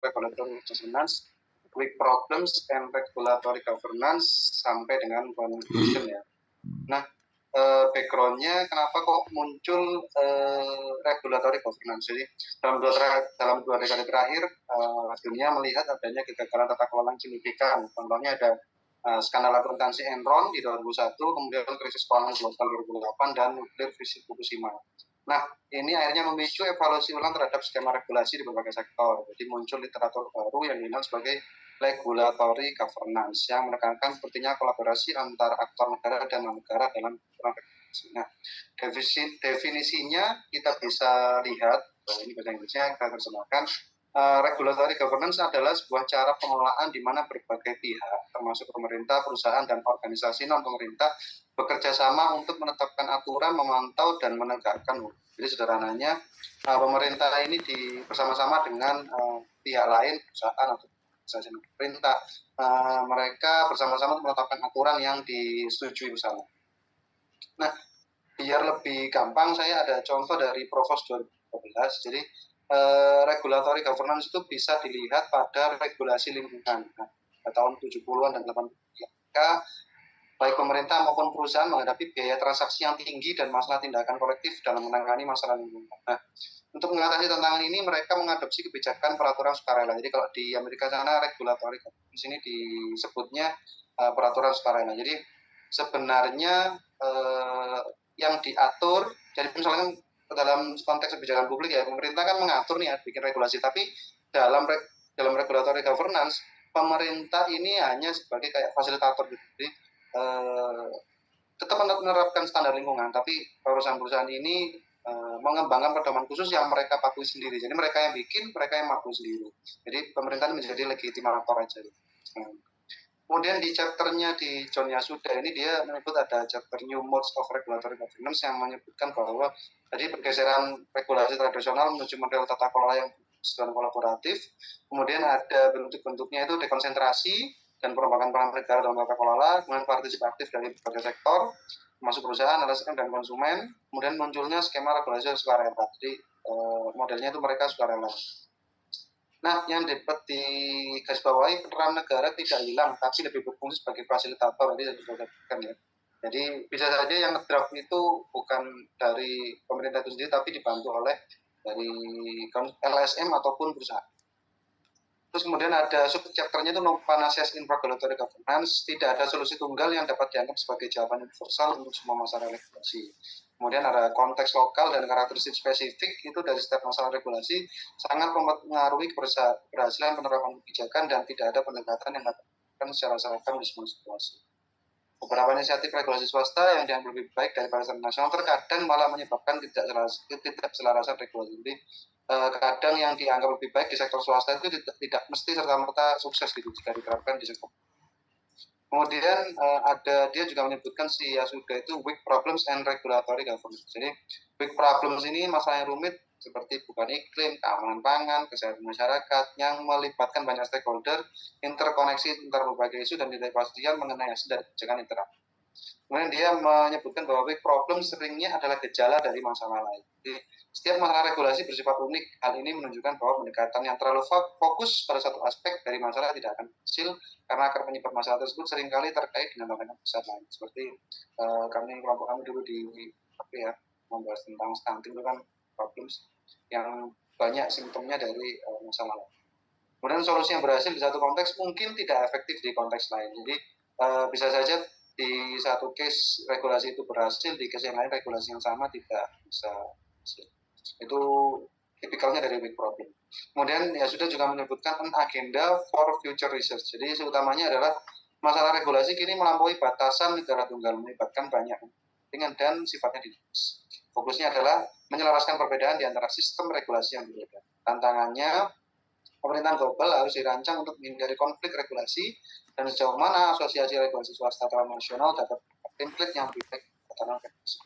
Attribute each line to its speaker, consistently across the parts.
Speaker 1: regulatory governance, weak problems and regulatory governance sampai dengan conclusion ya. Nah, background-nya kenapa kok muncul regulatory governance? Jadi dalam dua dekade terakhir dunia melihat adanya kegagalan tata kelola yang signifikan. Contohnya ada skandal akuntansi Enron di 2001, kemudian krisis keuangan global 2008 dan nuklir fisik Fukushima. Nah, ini akhirnya memicu evaluasi ulang terhadap skema regulasi di berbagai sektor. Jadi muncul literatur baru yang dikenal sebagai regulatory governance yang menekankan pentingnya kolaborasi antar aktor negara dan non-negara dalam regulasi. Nah, definisinya kita bisa lihat, ini bahasa Inggrisnya kita terjemahkan. Regulatory governance adalah sebuah cara pengelolaan di mana berbagai pihak, termasuk pemerintah, perusahaan, dan organisasi non-pemerintah, bekerja sama untuk menetapkan aturan, memantau, dan menegakkan hukum. Jadi sederhananya, pemerintah ini bersama-sama dengan pihak lain, perusahaan atau organisasi pemerintah, mereka bersama-sama menetapkan aturan yang disetujui bersama. Nah, biar lebih gampang, saya ada contoh dari Provos 2012. Jadi regulatory governance itu bisa dilihat pada regulasi lingkungan. Nah, pada tahun 70-an dan 80-an, baik pemerintah maupun perusahaan menghadapi biaya transaksi yang tinggi dan masalah tindakan kolektif dalam menangani masalah lingkungan. Nah, untuk mengatasi tantangan ini, mereka mengadopsi kebijakan peraturan sukarela. Jadi kalau di Amerika sana regulatory governance ini disebutnya peraturan sukarela. Jadi sebenarnya yang diatur, jadi misalnya dalam konteks kebijakan publik ya, pemerintah kan mengatur nih ya, bikin regulasi, tapi dalam regulatory governance pemerintah ini hanya sebagai kayak fasilitator gitu. Jadi tetap menerapkan standar lingkungan, tapi perusahaan-perusahaan ini mengembangkan pedoman khusus yang mereka patuhi sendiri. Jadi mereka yang bikin, mereka yang patuhi sendiri. Jadi pemerintah menjadi legitimator aja. Kemudian di chapternya di John Yasuda ini dia menyebut ada chapter New Modes of Regulatory Governance yang menyebutkan bahwa tadi pergeseran regulasi tradisional menuju model tata kelola yang bersifat kolaboratif. Kemudian ada bentuk-bentuknya itu dekonsentrasi dan pengembangan peran negara dalam tata kelola, kemudian partisipatif dari berbagai sektor, termasuk perusahaan, LSM, dan konsumen. Kemudian munculnya skema regulasi sukarela. Jadi modelnya itu mereka sukarela. Nah, yang dapat di garis bawahi, peran negara tidak hilang, tapi lebih berfungsi sebagai fasilitator. Ya. Jadi bisa saja yang ngedraft itu bukan dari pemerintah itu sendiri, tapi dibantu oleh dari LSM ataupun perusahaan. Terus kemudian ada subchapternya itu no panaceas in regulatory governance, tidak ada solusi tunggal yang dapat dianggap sebagai jawaban universal untuk semua masalah regulasi. Kemudian ada konteks lokal dan karakteristik spesifik itu dari setiap masalah regulasi sangat mempengaruhi keberhasilan penerapan kebijakan dan tidak ada pendekatan yang dilakukan secara seragam di semua situasi. Beberapa inisiatif regulasi swasta yang dianggap lebih baik daripada standar nasional terkadang malah menyebabkan tidak selarasan regulasi. Jadi kadang yang dianggap lebih baik di sektor swasta itu tidak mesti serta-merta sukses gitu jika diterapkan di sektor. Kemudian dia juga menyebutkan si Yasuda itu weak problems and regulatory governance. Jadi weak problems ini masalah yang rumit seperti perubahan iklim, keamanan pangan, kesehatan masyarakat yang melibatkan banyak stakeholder, interkoneksi antar berbagai isu dan ketidakpastian mengenai hasil dari kebijakan interaktif. Kemudian dia menyebutkan bahwa weak problem seringnya adalah gejala dari masalah lain. Jadi, setiap masalah regulasi bersifat unik. Hal ini menunjukkan bahwa pendekatan yang terlalu fokus pada satu aspek dari masalah tidak akan berhasil karena akar penyebab masalah tersebut seringkali terkait dengan tantangan besar lain. Seperti kelompok kami dulu membahas tentang stunting itu kan problems yang banyak simptomnya dari masalah lain. Kemudian solusi yang berhasil di satu konteks mungkin tidak efektif di konteks lain. Jadi bisa saja di satu case regulasi itu berhasil, di case yang lain regulasi yang sama tidak bisa berhasil. Itu tipikalnya dari weak problem. Kemudian ya sudah juga menyebutkan agenda for future research. Jadi utamanya adalah masalah regulasi kini melampaui batasan negara tunggal, melibatkan banyak kepentingan dan sifatnya dinamis. Fokusnya adalah menyelaraskan perbedaan di antara sistem regulasi yang berbeda. Tantangannya, pemerintahan global harus dirancang untuk menghindari konflik regulasi dan sejauh mana asosiasi regulasi swasta transnasional dapat template yang lebih baik dalam regulasi.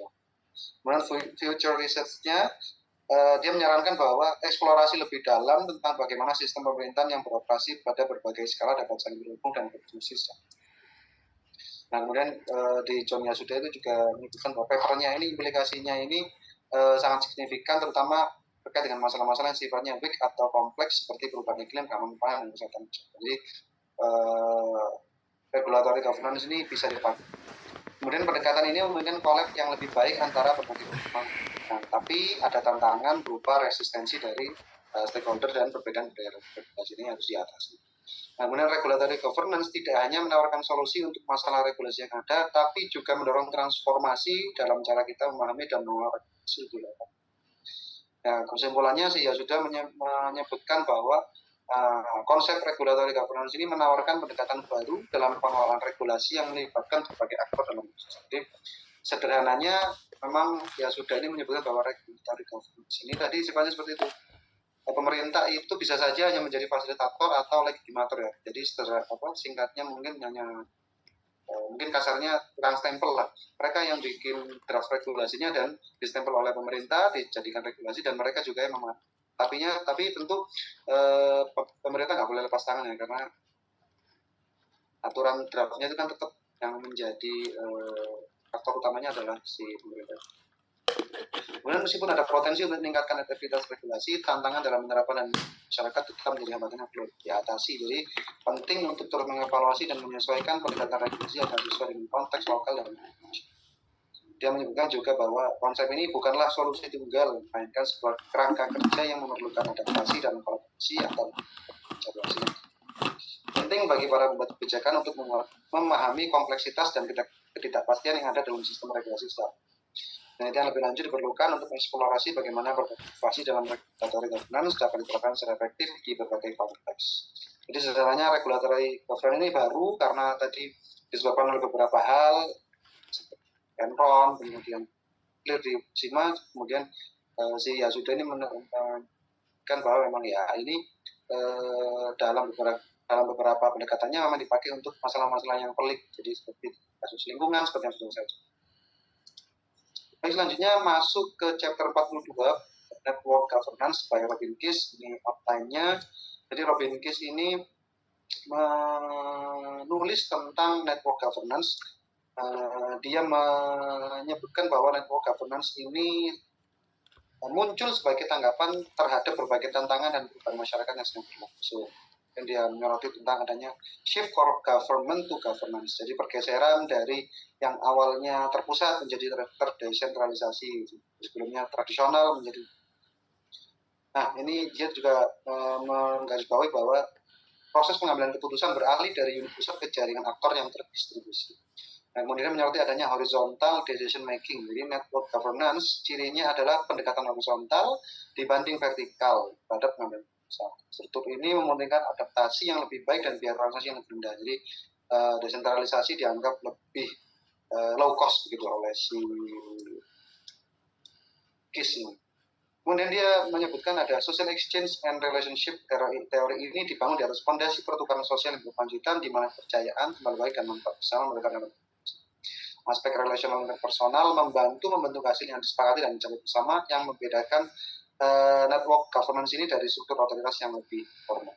Speaker 1: Kemudian future research-nya dia menyarankan bahwa eksplorasi lebih dalam tentang bagaimana sistem pemerintahan yang beroperasi pada berbagai skala dapat saling berhubung dan berfungsi. Nah, kemudian di John Yasuda itu juga menyebutkan bahwa papernya ini implikasinya ini sangat signifikan, terutama terkait dengan masalah-masalah yang sifatnya weak atau kompleks seperti perubahan iklim, keamanan pangan, dan kesehatan. Jadi regulatory governance ini bisa dipakai. Kemudian pendekatan ini memungkinkan kolab yang lebih baik antara berbagai pihak. Nah, tapi ada tantangan berupa resistensi dari stakeholder dan perbedaan budaya regulasi ini harus diatasi. Nah, kemudian regulatory governance tidak hanya menawarkan solusi untuk masalah regulasi yang ada, tapi juga mendorong transformasi dalam cara kita memahami dan mengelola regulasi di level. Nah, kesimpulannya sih ya sudah menyebutkan bahwa konsep regulatory governance ini menawarkan pendekatan baru dalam pengelolaan regulasi yang melibatkan berbagai aktor dalam proses. Jadi sederhananya memang ya sudah ini menyebutkan bahwa regulatory governance ini tadi sifatnya seperti itu. Pemerintah itu bisa saja hanya menjadi fasilitator atau legitimator ya. Jadi singkatnya mungkin hanya mungkin kasarnya tukang stempel lah. Mereka yang bikin draft regulasinya dan distempel oleh pemerintah, dijadikan regulasi, dan mereka juga yang tapi tentu pemerintah nggak boleh lepas tangan ya, karena aturan draftnya itu kan tetap yang menjadi faktor utamanya adalah si pemerintah. Kemudian meskipun ada potensi untuk meningkatkan efektivitas regulasi, tantangan dalam menerapkan dan masyarakat tetap menjadi hambatan yang perlu diatasi. Jadi penting untuk terus mengevaluasi dan menyesuaikan pendekatan regulasi agar sesuai dengan konteks lokal dan nasional. Dia menyebutkan juga bahwa konsep ini bukanlah solusi tunggal, melainkan sebuah kerangka kerja yang memerlukan adaptasi dan kolaborasi antar regulasi. Penting bagi para pembuat kebijakan untuk memahami kompleksitas dan ketidakpastian yang ada dalam sistem regulasi secara. Penelitian lebih lanjut diperlukan untuk mengeksplorasi bagaimana berinovasi dalam regulatory governance dapat diterapkan secara efektif di berbagai konteks. Jadi sebenarnya regulatory governance ini baru karena tadi disebabkan oleh beberapa hal, Enron, kemudian clear di SIMA, kemudian si Yasuda ini menekankan bahwa memang ya ini dalam beberapa pendekatannya memang dipakai untuk masalah-masalah yang pelik, jadi seperti kasus lingkungan seperti yang sudah saya sebutkan. Baik, selanjutnya masuk ke chapter 42, Network Governance by Robin Kiss. Ini outline-nya. Jadi Robin Kiss ini menulis tentang network governance. Dia menyebutkan bahwa network governance ini muncul sebagai tanggapan terhadap berbagai tantangan dan perubahan masyarakat yang sedang berlangsung. Dan dia menyoroti tentang adanya shift government to governance. Jadi pergeseran dari yang awalnya terpusat menjadi terdesentralisasi. Sebelumnya tradisional menjadi. Nah, ini dia juga menggarisbawahi bahwa proses pengambilan keputusan beralih dari unit pusat ke jaringan aktor yang terdistribusi. Nah, kemudian menyoroti adanya horizontal decision making. Jadi network governance cirinya adalah pendekatan horizontal dibanding vertikal pada pengambilan keputusan. Struktur ini memungkinkan adaptasi yang lebih baik dan biaya transaksi yang lebih rendah. Jadi desentralisasi dianggap lebih low cost begitu oleh si Kiss ini. Kemudian dia menyebutkan ada social exchange and relationship. Teori ini dibangun di atas fondasi pertukaran sosial yang berkelanjutan di mana kepercayaan, kembali baik, dan manfaat bersama mereka dalam aspek relasional dan personal membantu membentuk hasil yang disepakati dan dicapai bersama yang membedakan network governance ini dari struktur otoritas yang lebih formal.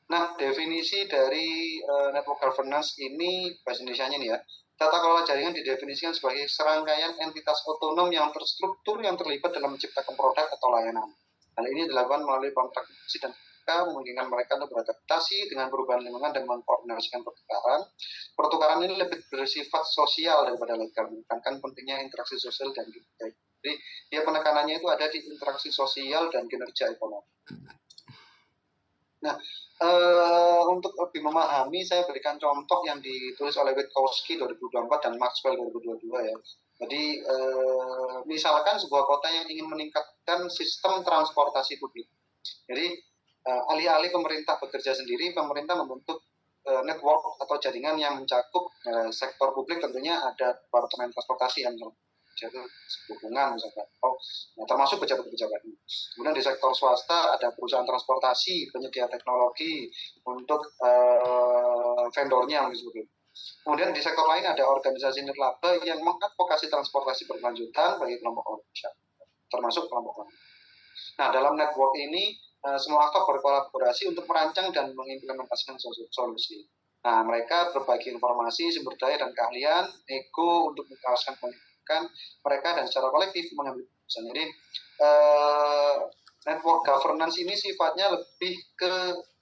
Speaker 1: Nah, definisi dari network governance ini bahasa Indonesianya nih ya. Tata kelola jaringan didefinisikan sebagai serangkaian entitas otonom yang terstruktur yang terlibat dalam menciptakan produk atau layanan. Hal ini dilakukan melalui kontrak dan memungkinkan mereka untuk beradaptasi dengan perubahan lingkungan dan mengkoordinasikan pertukaran. Pertukaran ini lebih bersifat sosial daripada legal, menekankan pentingnya interaksi sosial dan kinerja. Jadi, dia penekanannya itu ada di interaksi sosial dan kinerja ekonomi. Nah, untuk lebih memahami, saya berikan contoh yang ditulis oleh Witkowski 2024 dan Maxwell 2022 ya. Jadi, misalkan sebuah kota yang ingin meningkatkan sistem transportasi publik. Jadi, alih-alih pemerintah bekerja sendiri, pemerintah membentuk network atau jaringan yang mencakup sektor publik, tentunya ada departemen transportasi yang jadi hubungan misalkan, termasuk pejabat-pejabat ini. Kemudian di sektor swasta ada perusahaan transportasi, penyedia teknologi untuk vendornya misalnya. Kemudian di sektor lain ada organisasi nirlaba yang mengadvokasi transportasi berkelanjutan bagi kelompok manusia, termasuk kelompok lain. Nah, dalam network ini semua aktor berkolaborasi untuk merancang dan mengimplementasikan solusi. Nah, mereka berbagi informasi, sumber daya dan keahlian, ego untuk menjelaskan mereka dan secara kolektif mengambil keputusan. Jadi network governance ini sifatnya lebih ke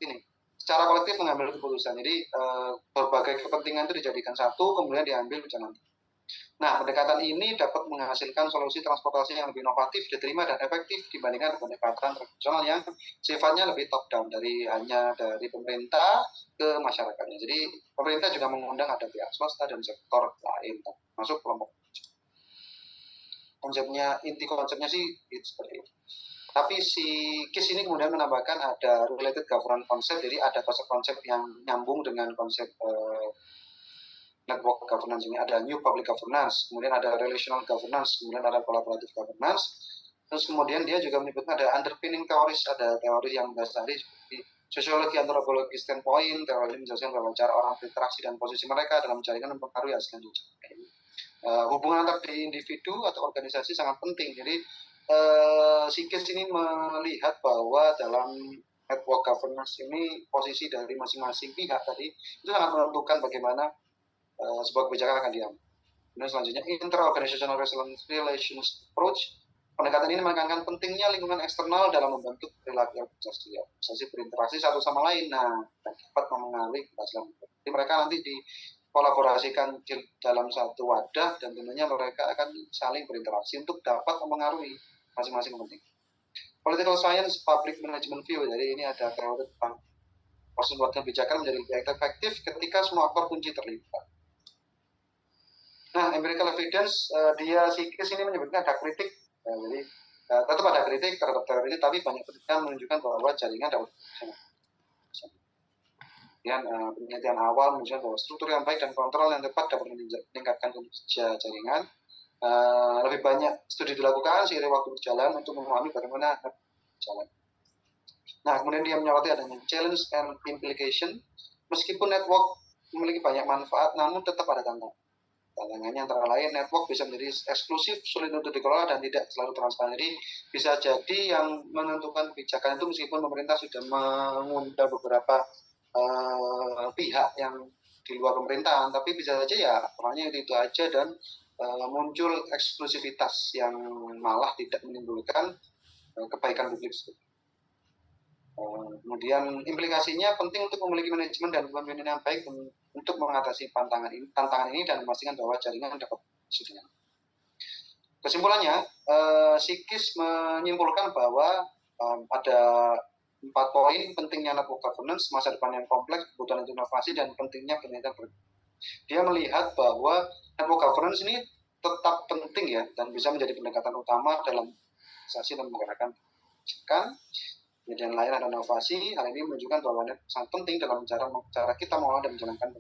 Speaker 1: ini, secara kolektif mengambil keputusan. Jadi berbagai kepentingan itu dijadikan satu, kemudian diambil jalan. Nah, pendekatan ini dapat menghasilkan solusi transportasi yang lebih inovatif, diterima dan efektif dibandingkan pendekatan tradisional yang sifatnya lebih top down hanya dari pemerintah ke masyarakatnya. Jadi pemerintah juga mengundang ada pihak swasta dan sektor lain, masuk kelompok. Inti konsepnya sih itu seperti itu. Tapi si KIS ini kemudian menambahkan ada related governance konsep, jadi ada konsep-konsep yang nyambung dengan konsep network governance ini. Ada new public governance, kemudian ada relational governance, kemudian ada collaborative governance. Terus kemudian dia juga menyebutkan ada underpinning teoris, ada teori yang mendasari seperti sosiologi antropologi standpoint, teori menjelaskan bahwa cara orang berinteraksi dan posisi mereka dalam jaringan mempengaruhi hasil jaringan. Hubungan antar individu atau organisasi sangat penting. Jadi Sikis ini melihat bahwa dalam network governance ini posisi dari masing-masing pihak tadi itu sangat menentukan bagaimana sebuah kebijakan akan diambil. Kemudian selanjutnya interorganizational relations approach. Pendekatan ini menekankan pentingnya lingkungan eksternal dalam membentuk perilaku organisasi berinteraksi satu sama lain. Nah, dapat memengaruhi keberhasilan. Jadi mereka nanti dikolaborasikan dalam satu wadah dan tentunya mereka akan saling berinteraksi untuk dapat memengaruhi masing-masing penting. Political science, public management view. Jadi ini ada teori tentang proses buat kebijakan menjadi lebih efektif ketika semua aktor kunci terlibat. Nah, empirical evidence, dia Sikis ini menyebutkan ada kritik. Jadi tetap ada kritik terhadap teori ini, tapi banyak penelitian menunjukkan bahwa jaringan dapat kemudian penelitian awal menunjukkan bahwa struktur yang baik dan kontrol yang tepat dapat meningkatkan kinerja jaringan. Lebih banyak studi dilakukan seiring waktu berjalan untuk memahami bagaimana berjalan. Nah, kemudian dia menyoroti adanya challenge and implication. Meskipun network memiliki banyak manfaat, namun tetap ada tantangan. Tantangannya antara lain network bisa menjadi eksklusif, sulit untuk dikelola dan tidak selalu transparan. Jadi bisa jadi yang menentukan kebijakan itu meskipun pemerintah sudah mengundang beberapa pihak yang di luar pemerintahan, tapi bisa saja ya orangnya itu aja dan muncul eksklusivitas yang malah tidak menimbulkan kebaikan publik. Kemudian implikasinya penting untuk memiliki manajemen dan pemimpinan yang baik untuk mengatasi tantangan ini dan memastikan bahwa jaringan dapat berjalan. Kesimpulannya, Sikis menyimpulkan bahwa ada 4 poin pentingnya network governance, masa depan yang kompleks, kebutuhan inovasi, dan pentingnya penelitian. Dia melihat bahwa network governance ini tetap penting ya dan bisa menjadi pendekatan utama dalam organisasi dan menggerakkan kebijakan. Kemudian lain ada inovasi. Hal ini menunjukkan bahwa sangat penting dalam cara kita mengolah dan menjalankan.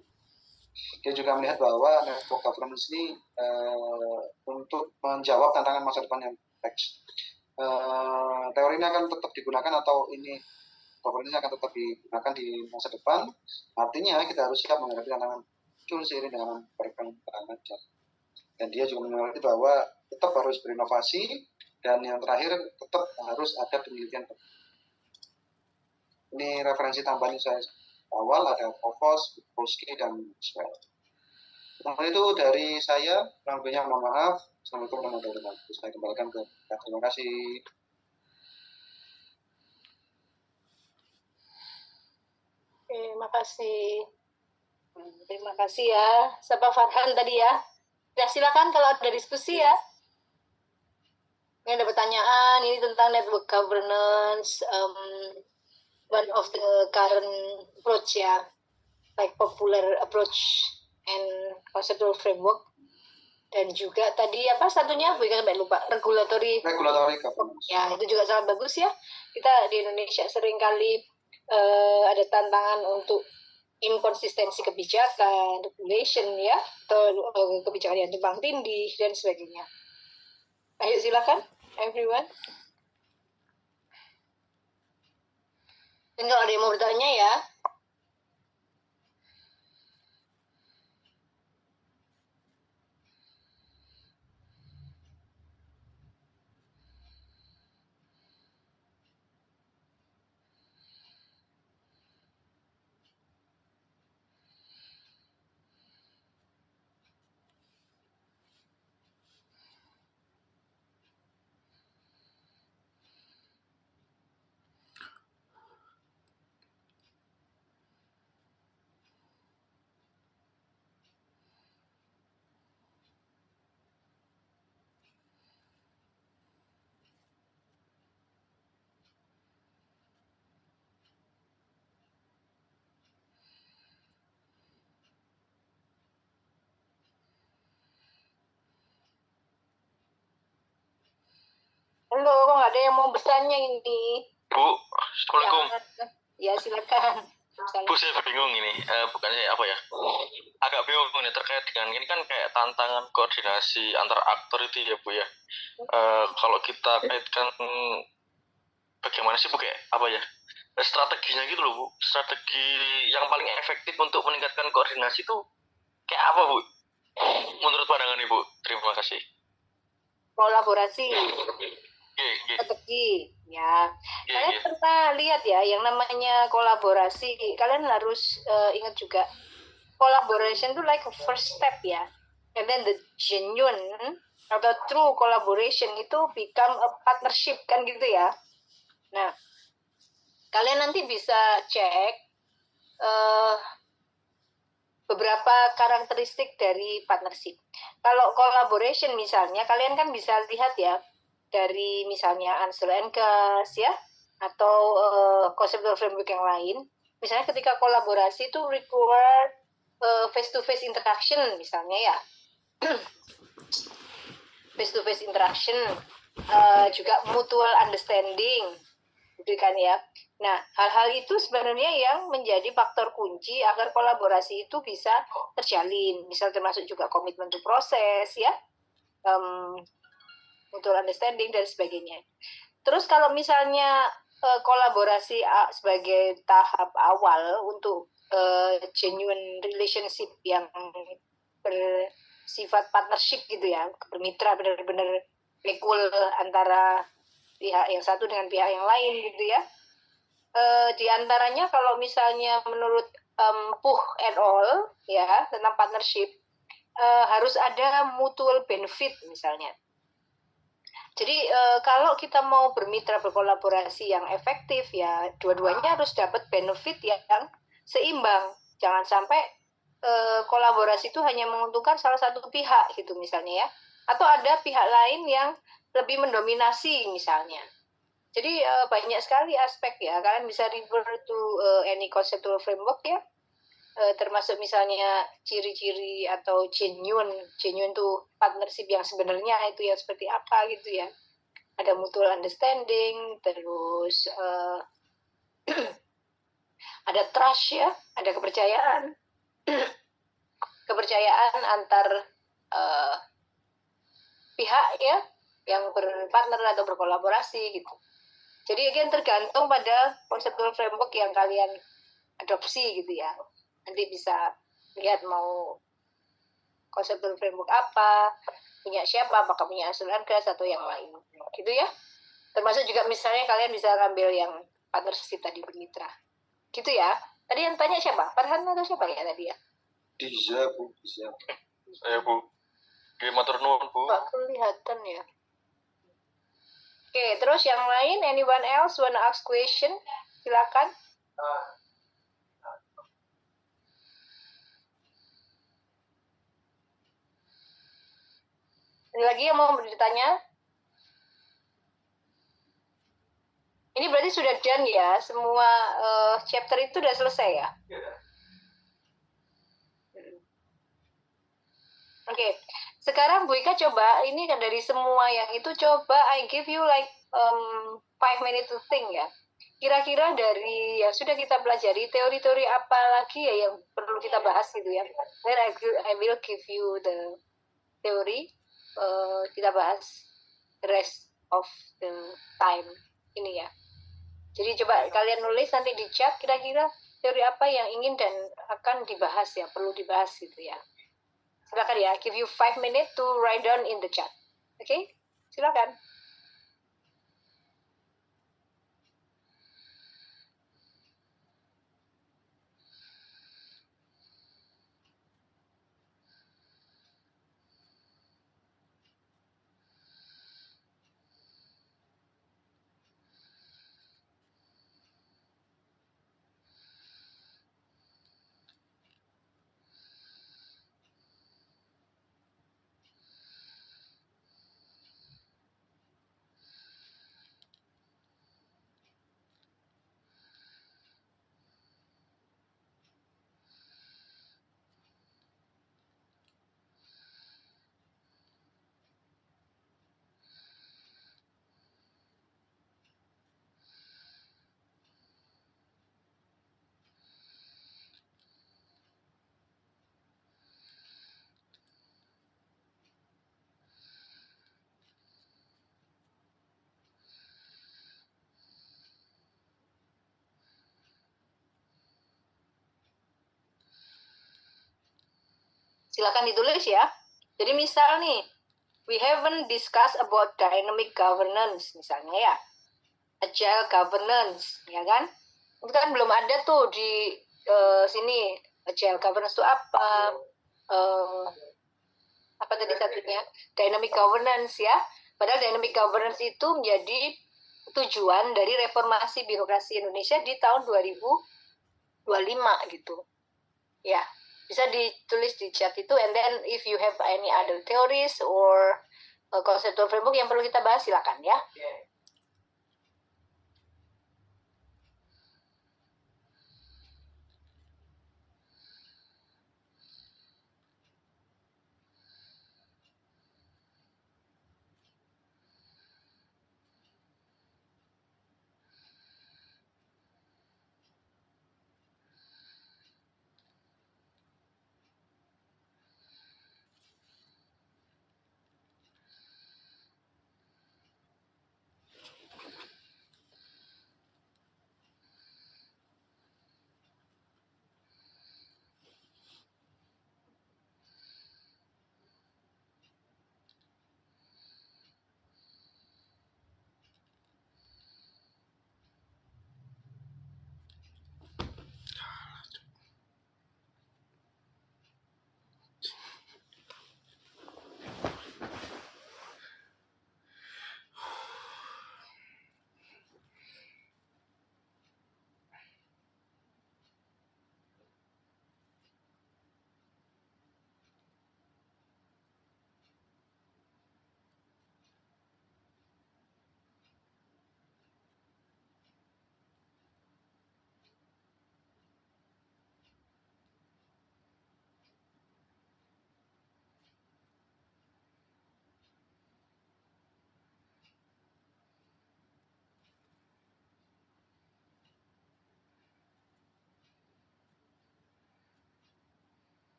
Speaker 1: Dia juga melihat bahwa network governance ini untuk menjawab tantangan masa depan yang kompleks. Teori ini akan tetap digunakan atau ini governance akan tetap digunakan di masa depan. Artinya kita harus siap menghadapi tantangan muncul seiring dengan perkembangan. Dan dia juga mengerti bahwa tetap harus berinovasi dan yang terakhir tetap harus ada penelitian. Ini referensi tambahan saya awal ada Povos, Polski, dan Swell. Nah, itu dari saya. Kurang lebihnya mohon maaf. Assalamualaikum warahmatullahi wabarakatuh. Saya kembalikan ke terima kasih.
Speaker 2: Terima kasih. Terima kasih ya. Siapa Farhan tadi ya? Ya silakan kalau ada diskusi ya. Ini ada pertanyaan ini tentang network governance. One of the current approach ya, like popular approach and conceptual framework. Dan juga tadi apa satunya? Bukan sampai lupa. Regulatory
Speaker 1: governance.
Speaker 2: Ya itu juga sangat bagus ya. Kita di Indonesia seringkali ada tantangan untuk inkonsistensi kebijakan, regulation ya, atau kebijakan yang tumpang tindih dan sebagainya. Ayo silakan, everyone. Dan kalau ada yang mau bertanya ya. ada yang mau bertanya ini.
Speaker 3: Bu, Assalamualaikum.
Speaker 2: Ya silakan.
Speaker 3: Bu, saya bingung ini, bukannya apa ya, agak bingung nih terkait dengan ini kan kayak tantangan koordinasi antar aktor itu ya Bu ya. Kalau kita kaitkan bagaimana sih Bu, kayak apa ya, strateginya gitu loh Bu, strategi yang paling efektif untuk meningkatkan koordinasi itu kayak apa Bu, menurut pandangan Ibu? Terima kasih.
Speaker 2: Kolaborasi. Strategi ya. Kalian pernah lihat ya yang namanya kolaborasi, kalian harus ingat juga collaboration itu like a first step ya, and then the genuine atau true collaboration itu become a partnership kan gitu ya. Nah, kalian nanti bisa cek beberapa karakteristik dari partnership. Kalau collaboration misalnya, kalian kan bisa lihat ya dari misalnya Ansel and Gas ya, atau conceptual framework yang lain. Misalnya ketika kolaborasi itu require face-to-face interaction misalnya ya. Face-to-face interaction, juga mutual understanding, gitu kan ya. Nah, hal-hal itu sebenarnya yang menjadi faktor kunci agar kolaborasi itu bisa terjalin. Misal termasuk juga komitmen to proses ya, mutual understanding dan sebagainya. Terus kalau misalnya kolaborasi sebagai tahap awal untuk genuine relationship yang bersifat partnership gitu ya, bermitra benar-benar equal antara pihak yang satu dengan pihak yang lain gitu ya. Di antaranya kalau misalnya menurut Puh et al. Ya tentang partnership, harus ada mutual benefit misalnya. Jadi kalau kita mau bermitra berkolaborasi yang efektif ya dua-duanya harus dapat benefit yang seimbang. Jangan sampai kolaborasi itu hanya menguntungkan salah satu pihak gitu misalnya ya. Atau ada pihak lain yang lebih mendominasi misalnya. Jadi banyak sekali aspek ya. Kalian bisa refer to any conceptual framework ya. Termasuk misalnya ciri-ciri atau genuine tuh partnership yang sebenarnya itu yang seperti apa gitu ya. Ada mutual understanding, terus ada trust ya, ada kepercayaan. Kepercayaan antar pihak ya yang berpartner atau berkolaborasi gitu. Jadi again tergantung pada conceptual framework yang kalian adopsi gitu ya. Nanti bisa lihat mau conceptual framework apa, punya siapa, apakah punya Ansel and Gas atau yang lain gitu ya. Termasuk juga misalnya kalian bisa ngambil yang partnership tadi bermitra gitu ya. Tadi yang tanya siapa? Farhan atau siapa ya tadi ya?
Speaker 1: Bisa Bu.
Speaker 3: Saya Bu, matur nuwun Bu.
Speaker 2: Nggak kelihatan ya. Oke, terus yang lain, anyone else wanna ask question? Silakan. Ada lagi yang mau bertanya? Ini berarti sudah done ya, semua chapter itu sudah selesai ya? Oke, sekarang Bu Ika coba, ini kan dari semua yang itu coba I give you like 5 minutes to think ya. Kira-kira dari yang sudah kita pelajari, teori-teori apa lagi ya yang perlu kita bahas gitu ya. Then I will give you the teori, kita bahas the rest of the time ini ya. Jadi coba kalian nulis nanti di chat kira-kira teori apa yang ingin dan akan dibahas ya, perlu dibahas gitu ya. Silakan ya, give you 5 minutes to write down in the chat. Oke, silakan. Silakan ditulis ya. Jadi misal nih, we haven't discussed about dynamic governance misalnya ya. Agile governance, ya kan? Itu kan belum ada tuh di sini. Agile governance itu apa? Apa tadi satunya? Dynamic governance ya. Padahal dynamic governance itu menjadi tujuan dari reformasi birokrasi Indonesia di tahun 2025 gitu. Ya, bisa ditulis di chat itu, and then if you have any other theories or conceptual framework yang perlu kita bahas, silakan ya.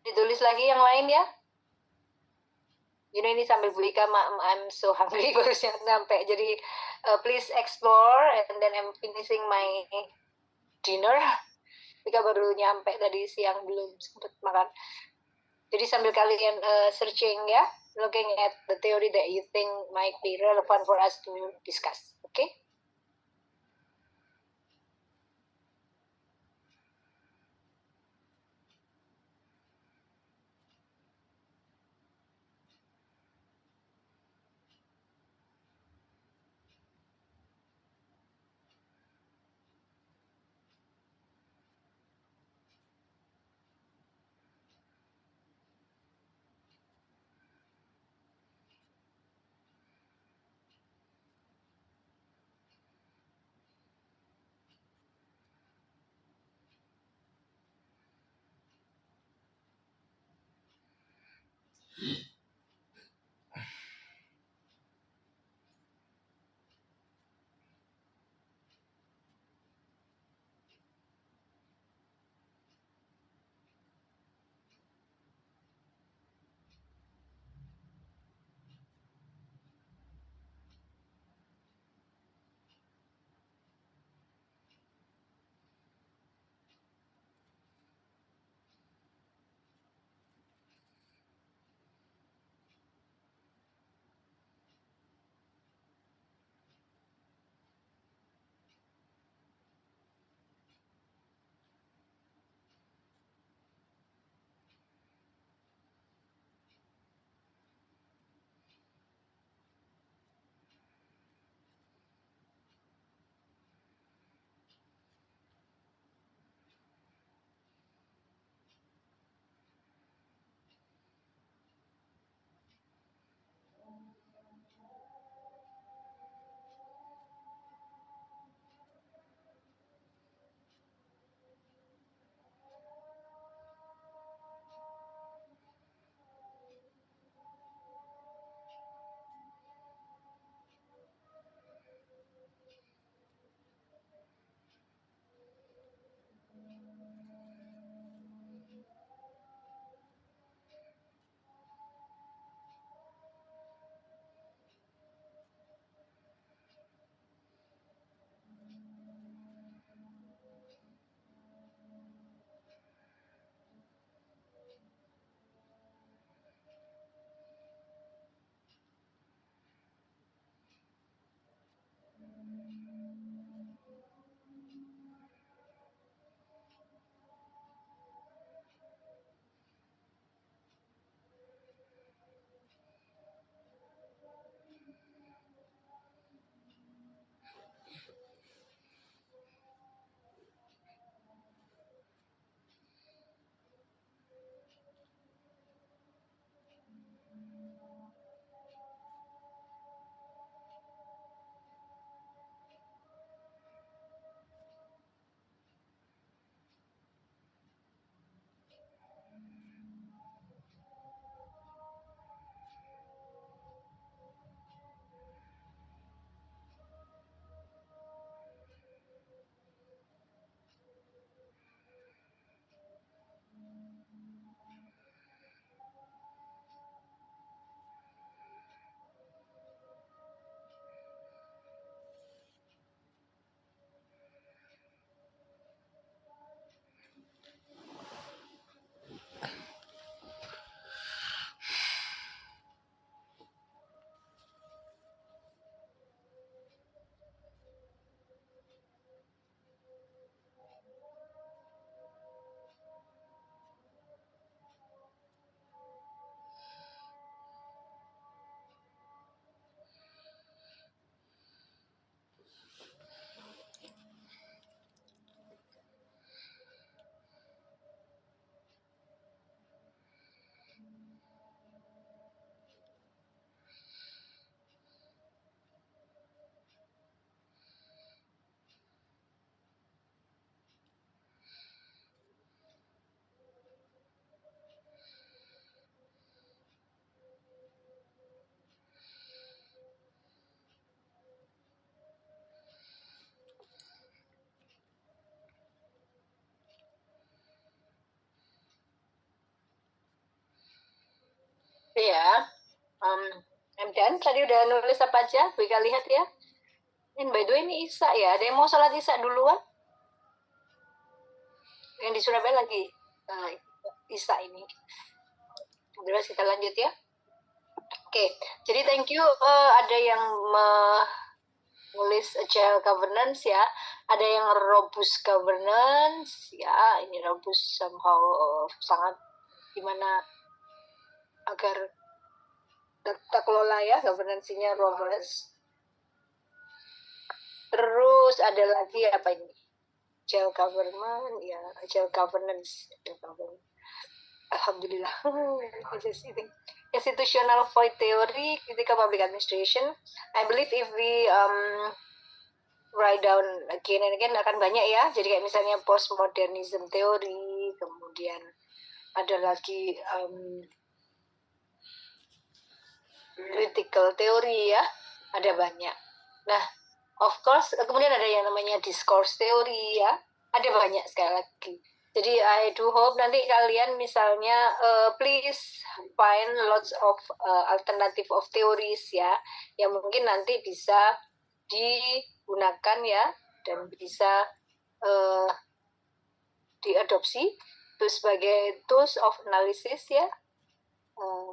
Speaker 2: Ditulis lagi yang lain ya. Ini sambil Bu Ika, I'm so hungry baru sampai. Jadi please explore, and then I'm finishing my dinner. Ika baru nyampe tadi siang, belum sempat makan. Jadi sambil kalian searching ya, looking at the theory that you think might be relevant for us to discuss. Okay? Dan tadi udah nulis apa aja? Bu Ika lihat ya. And by the way ini Isya ya. Ada yang mau sholat Isya duluan? Yang di Surabaya lagi Isya ini. Terus kita lanjut ya. Oke, jadi thank you. Ada yang menulis agile governance ya. Ada yang robust governance ya. Ini robust somehow sangat gimana agar tata kelola ya, governance-nya robust. Terus ada lagi apa ini? Agile government, ya, agile governance. Alhamdulillah. Institutional void theory, critical public administration. I believe if we write down again and again akan banyak ya. Jadi kayak misalnya postmodernism theory, kemudian ada lagi critical theory ya, ada banyak. Nah, of course, kemudian ada yang namanya discourse theory ya, ada banyak sekali lagi. Jadi I do hope nanti kalian misalnya please find lots of alternative of theories ya, yang mungkin nanti bisa digunakan ya dan bisa diadopsi itu sebagai tools of analysis ya.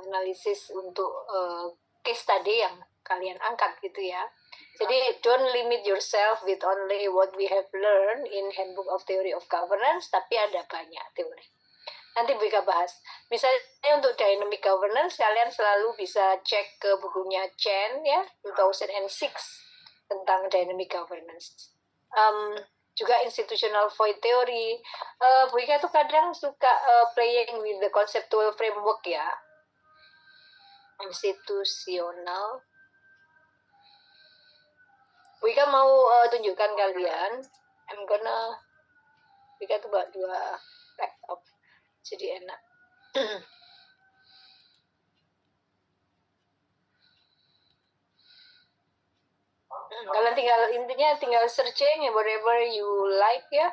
Speaker 2: Analisis untuk case study yang kalian angkat gitu ya. Jadi don't limit yourself with only what we have learned in Handbook of Theory of Governance, tapi ada banyak teori. Nanti bisa bahas. Misalnya untuk dynamic governance kalian selalu bisa cek ke bukunya Chen ya 2006 tentang dynamic governance. Juga institutional void theory. Bu Ika tuh kadang suka playing with the conceptual framework ya. Institusional. Bu Ika mau tunjukkan kalian. I'm gonna. Bu Ika tuh buat 2 laptop, jadi enak. Kalian tinggal searching ya, whatever you like ya,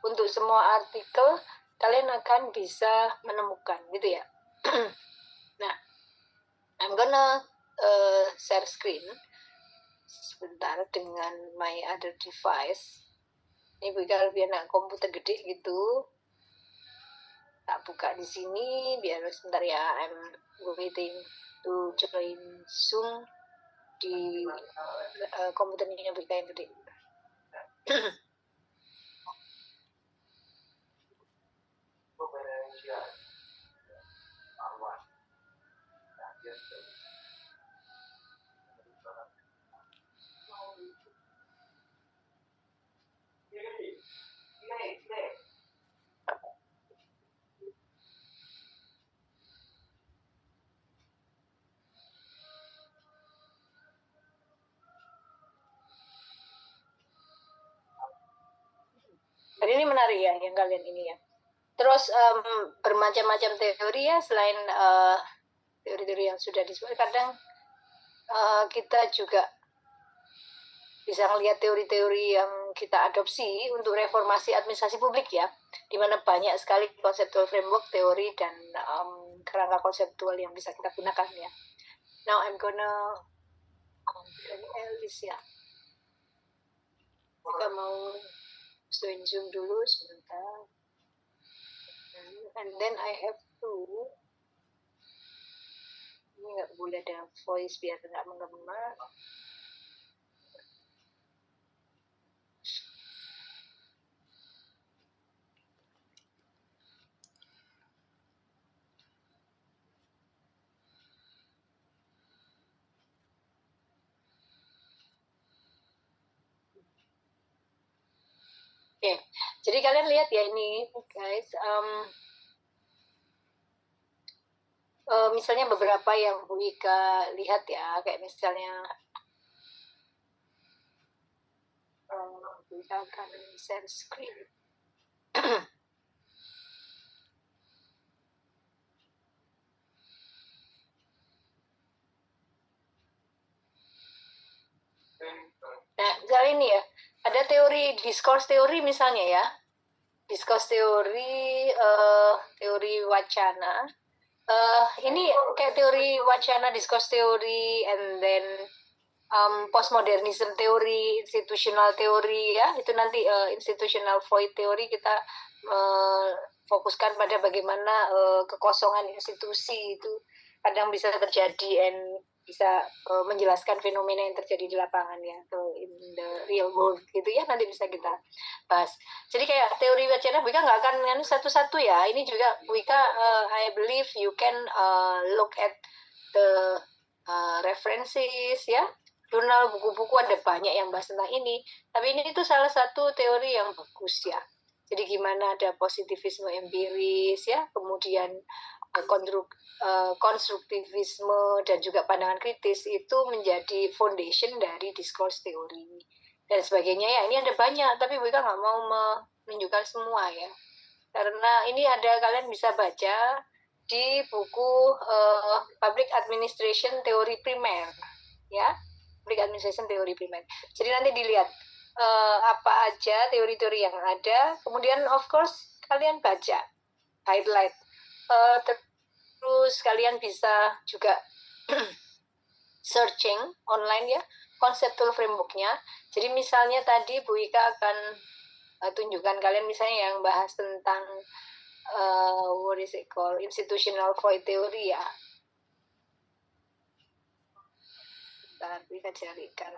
Speaker 2: untuk semua artikel kalian akan bisa menemukan gitu ya. Nah, I'm gonna share screen sebentar dengan my other device. Ini biar enak komputer gede gitu. Tak buka di sini biar sebentar ya. I'm waiting to join Zoom di komputernya yang gede. Dan ini menarik ya yang kalian ini ya. Terus bermacam-macam teori ya, selain teori-teori yang sudah disebut, kadang kita juga bisa melihat teori-teori yang kita adopsi untuk reformasi administrasi publik ya, di mana banyak sekali conceptual framework, teori, dan kerangka konseptual yang bisa kita gunakan ya. Now I'm gonna Alice ya. Kita mau join Zoom dulu sebentar. And then I have to, ini nggak boleh ada voice biar nggak menggema. Oke, jadi kalian lihat ya ini, guys. Misalnya beberapa yang Bu Ika lihat ya, kayak misalnya Bu Ika akan share screen. Nah, misalnya ini ya, ada teori discourse teori misalnya ya, discourse teori, teori wacana. Ini kayak teori wacana, discourse teori, and then postmodernism teori, institutional teori ya, itu nanti institutional void teori kita fokuskan pada bagaimana kekosongan institusi itu kadang bisa terjadi and bisa menjelaskan fenomena yang terjadi di lapangan ya, atau in the real world gitu ya, nanti bisa kita bahas. Jadi kayak teori wacana Wika nggak akan satu-satu ya, ini juga Wika I believe you can look at the references ya, jurnal, buku-buku, ada banyak yang bahas tentang ini. Tapi ini itu salah satu teori yang bagus ya. Jadi gimana ada positivisme empiris ya, kemudian konstruktivisme dan juga pandangan kritis itu menjadi foundation dari discourse teori dan sebagainya ya. Ini ada banyak, tapi Wika nggak mau menunjukkan semua ya. Karena ini ada, kalian bisa baca di buku Public Administration Teori Primer ya. Public Administration Teori Primer. Jadi nanti dilihat apa aja teori-teori yang ada, kemudian of course kalian baca, highlight, terus kalian bisa juga searching online ya, conceptual framework-nya. Jadi misalnya tadi Bu Ika akan tunjukkan kalian misalnya yang bahas tentang what is it called, institutional void theory ya. Bentar, Wika carikan.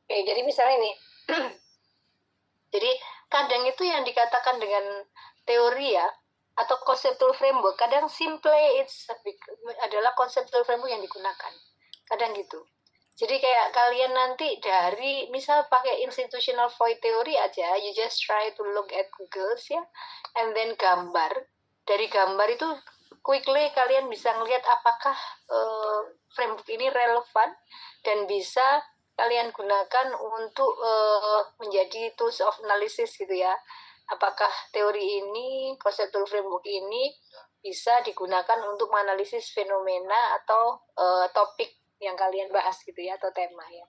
Speaker 2: Oke, jadi misalnya ini, jadi kadang itu yang dikatakan dengan teori ya, atau conceptual framework, kadang simple adalah conceptual framework yang digunakan, kadang gitu. Jadi kayak kalian nanti dari, misal pakai institutional void theory aja, you just try to look at Google ya, and then gambar. Dari gambar itu quickly kalian bisa ngelihat apakah framework ini relevan dan bisa kalian gunakan untuk menjadi tools of analysis gitu ya. Apakah teori ini, conceptual framework ini bisa digunakan untuk menganalisis fenomena atau topik yang kalian bahas gitu ya, atau tema ya.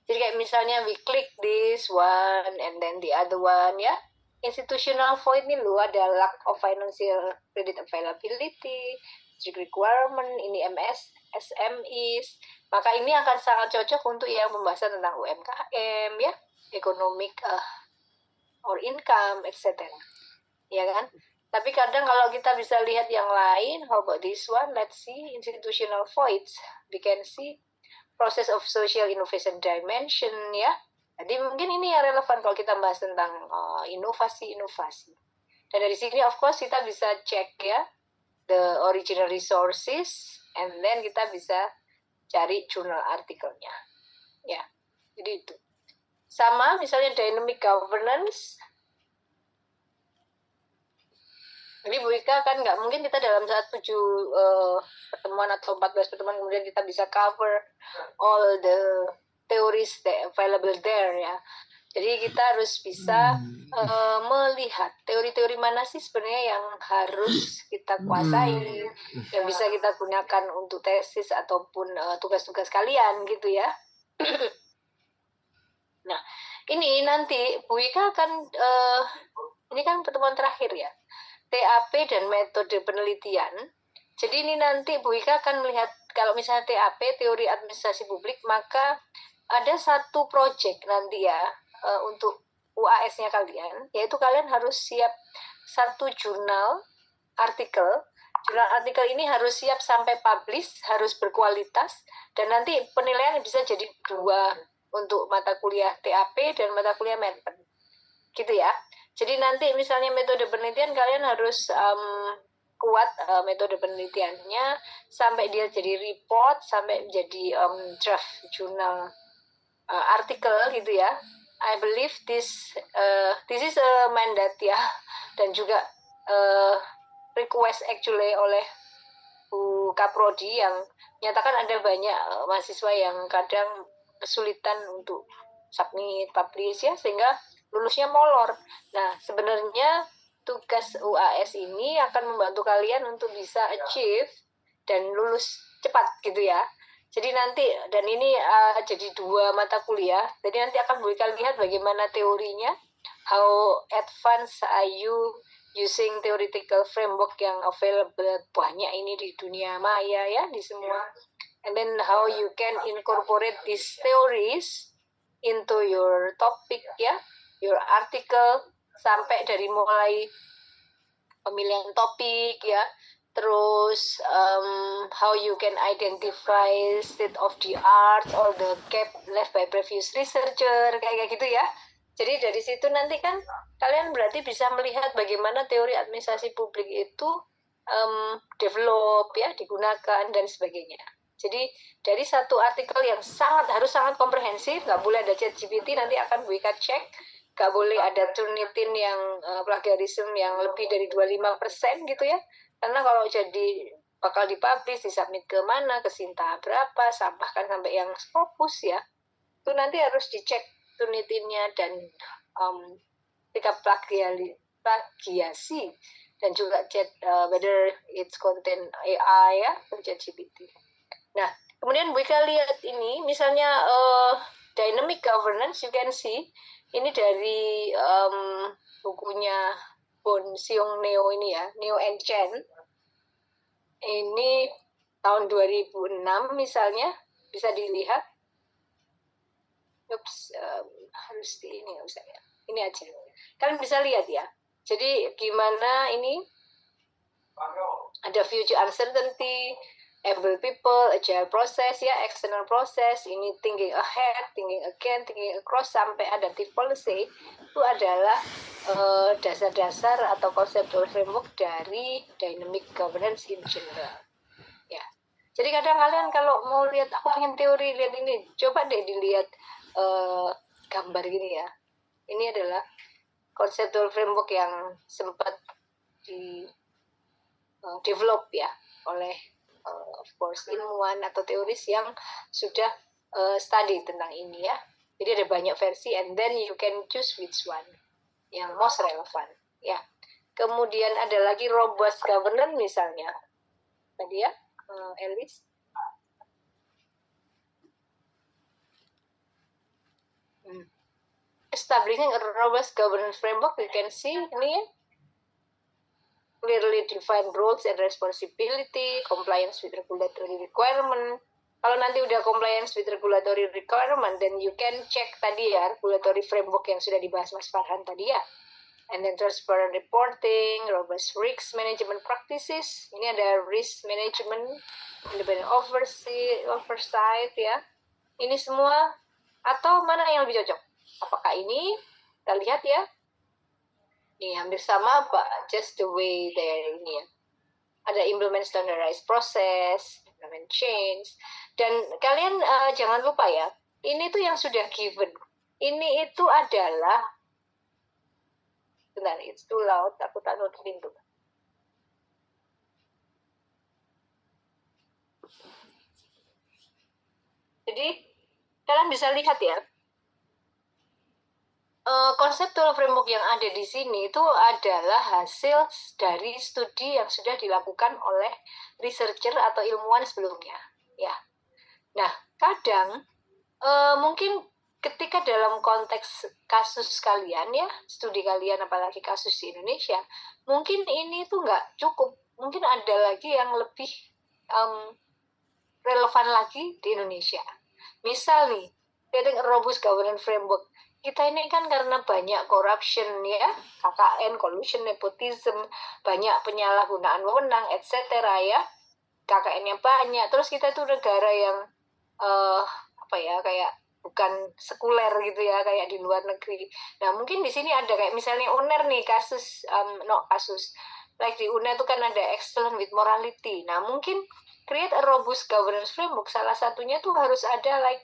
Speaker 2: Jadi kayak misalnya we click this one and then the other one ya. Institutional void ini loh, ada lack of financial credit availability, strict requirement, ini MS, SMEs. Maka ini akan sangat cocok untuk yang pembahasan tentang UMKM ya, economic or income, etc. Ya kan? Tapi kadang kalau kita bisa lihat yang lain, how about this one? Let's see, institutional voids. We can see process of social innovation dimension ya. Jadi mungkin ini yang relevan kalau kita bahas tentang inovasi-inovasi. Dan dari sini of course kita bisa cek ya the original resources, and then kita bisa cari jurnal artikelnya. Ya, jadi itu. Sama misalnya dynamic governance. Jadi Bu Ika kan nggak mungkin kita dalam 7 pertemuan atau 14 pertemuan kemudian kita bisa cover all the theories that available there ya. Jadi kita harus bisa melihat teori-teori mana sih sebenarnya yang harus kita kuasai, yang bisa kita gunakan untuk tesis ataupun tugas-tugas kalian gitu ya. Nah, ini nanti Bu Ika akan, ini kan pertemuan terakhir ya, TAP dan metode penelitian. Jadi ini nanti Bu Ika akan melihat, kalau misalnya TAP, teori administrasi publik, maka ada satu project nanti ya untuk UAS-nya kalian, yaitu kalian harus siap satu jurnal artikel. Jurnal artikel ini harus siap sampai publish, harus berkualitas, dan nanti penilaian bisa jadi 2 untuk mata kuliah TAP dan mata kuliah Medpen. Gitu ya. Jadi nanti misalnya metode penelitian kalian harus kuat metode penelitiannya sampai dia jadi report, sampai menjadi draft jurnal artikel gitu ya. I believe this is a mandate ya, dan juga request actually oleh Bu Kaprodi yang menyatakan ada banyak mahasiswa yang kadang kesulitan untuk submit, publish ya, sehingga lulusnya molor. Nah, sebenarnya tugas UAS ini akan membantu kalian untuk bisa achieve dan lulus cepat gitu ya. Jadi nanti, dan ini jadi 2 mata kuliah, jadi nanti akan kita lihat bagaimana teorinya, how advanced are you using theoretical framework yang available banyak ini di dunia maya ya, di semua. And then how you can incorporate these theories into your topic ya, your article, sampai dari mulai pemilihan topik ya, terus how you can identify state of the art or the gap left by previous researcher, kayak gitu ya. Jadi dari situ nanti kan kalian berarti bisa melihat bagaimana teori administrasi publik itu develop ya, digunakan dan sebagainya. Jadi dari satu artikel yang harus sangat komprehensif, nggak boleh ada ChatGPT, nanti akan Wika cek, nggak boleh ada Turnitin yang plagiarisme yang lebih dari 25% gitu ya. Karena kalau jadi bakal dipublish, disubmit ke mana, ke Sinta berapa, bahkan sampai yang Scopus ya, itu nanti harus dicek Turnitinnya dan sikap plagiasi dan juga whether it's content AI ya, ChatGPT. Nah, kemudian Wika lihat ini, misalnya dynamic governance, you can see, ini dari bukunya Bon Siong Neo ini ya, Neo and Chen. Ini tahun 2006 misalnya, bisa dilihat. Harus di ini nggak usah ya. Ini aja. Kalian bisa lihat ya. Jadi gimana ini? Ada future uncertainty, able people, agile process ya, external process, ini thinking ahead, thinking again, thinking across, sampai adaptive policy. Itu adalah dasar-dasar atau conceptual framework dari dynamic governance in general. Ya. Jadi kadang kalian kalau mau lihat, aku pengen teori, lihat ini, coba deh dilihat gambar gini ya. Ini adalah conceptual framework yang sempat di develop ya oleh of course ilmuwan atau teoris yang sudah study tentang ini ya. Jadi ada banyak versi, and then you can choose which one yang most relevant ya. Kemudian ada lagi robust governance misalnya tadi ya, Elis. Establishing a robust governance framework, you can see ini ya, clearly defined roles and responsibility, compliance with regulatory requirement. Kalau nanti udah compliance with regulatory requirement, then you can check tadi ya, regulatory framework yang sudah dibahas Mas Farhan tadi ya. And then transparent reporting, robust risk management practices. Ini ada risk management, independent oversight ya. Ini semua, atau mana yang lebih cocok? Apakah ini? Kita lihat ya. Ini hampir sama, but just the way there ini ya. Ada implement standardized process, implement change. Dan kalian jangan lupa ya, ini tuh yang sudah given. Ini itu adalah, bentar, it's too loud, aku tak nutupin tuh. Jadi, kalian bisa lihat ya, conceptual framework yang ada di sini itu adalah hasil dari studi yang sudah dilakukan oleh researcher atau ilmuwan sebelumnya. Ya. Nah, kadang mungkin ketika dalam konteks kasus kalian ya, studi kalian apalagi kasus di Indonesia, mungkin ini tuh nggak cukup. Mungkin ada lagi yang lebih relevan lagi di Indonesia. Misal nih, creating a robust governance framework. Kita ini kan karena banyak corruption ya, KKN, collusion, nepotism, banyak penyalahgunaan wewenang, etc. ya, KKN-nya banyak. Terus kita tuh negara yang kayak bukan sekuler gitu ya, kayak di luar negeri. Nah mungkin di sini ada kayak misalnya UNER nih kasus, like di UNER itu kan ada excellence with morality. Nah mungkin create a robust governance framework, salah satunya tuh harus ada like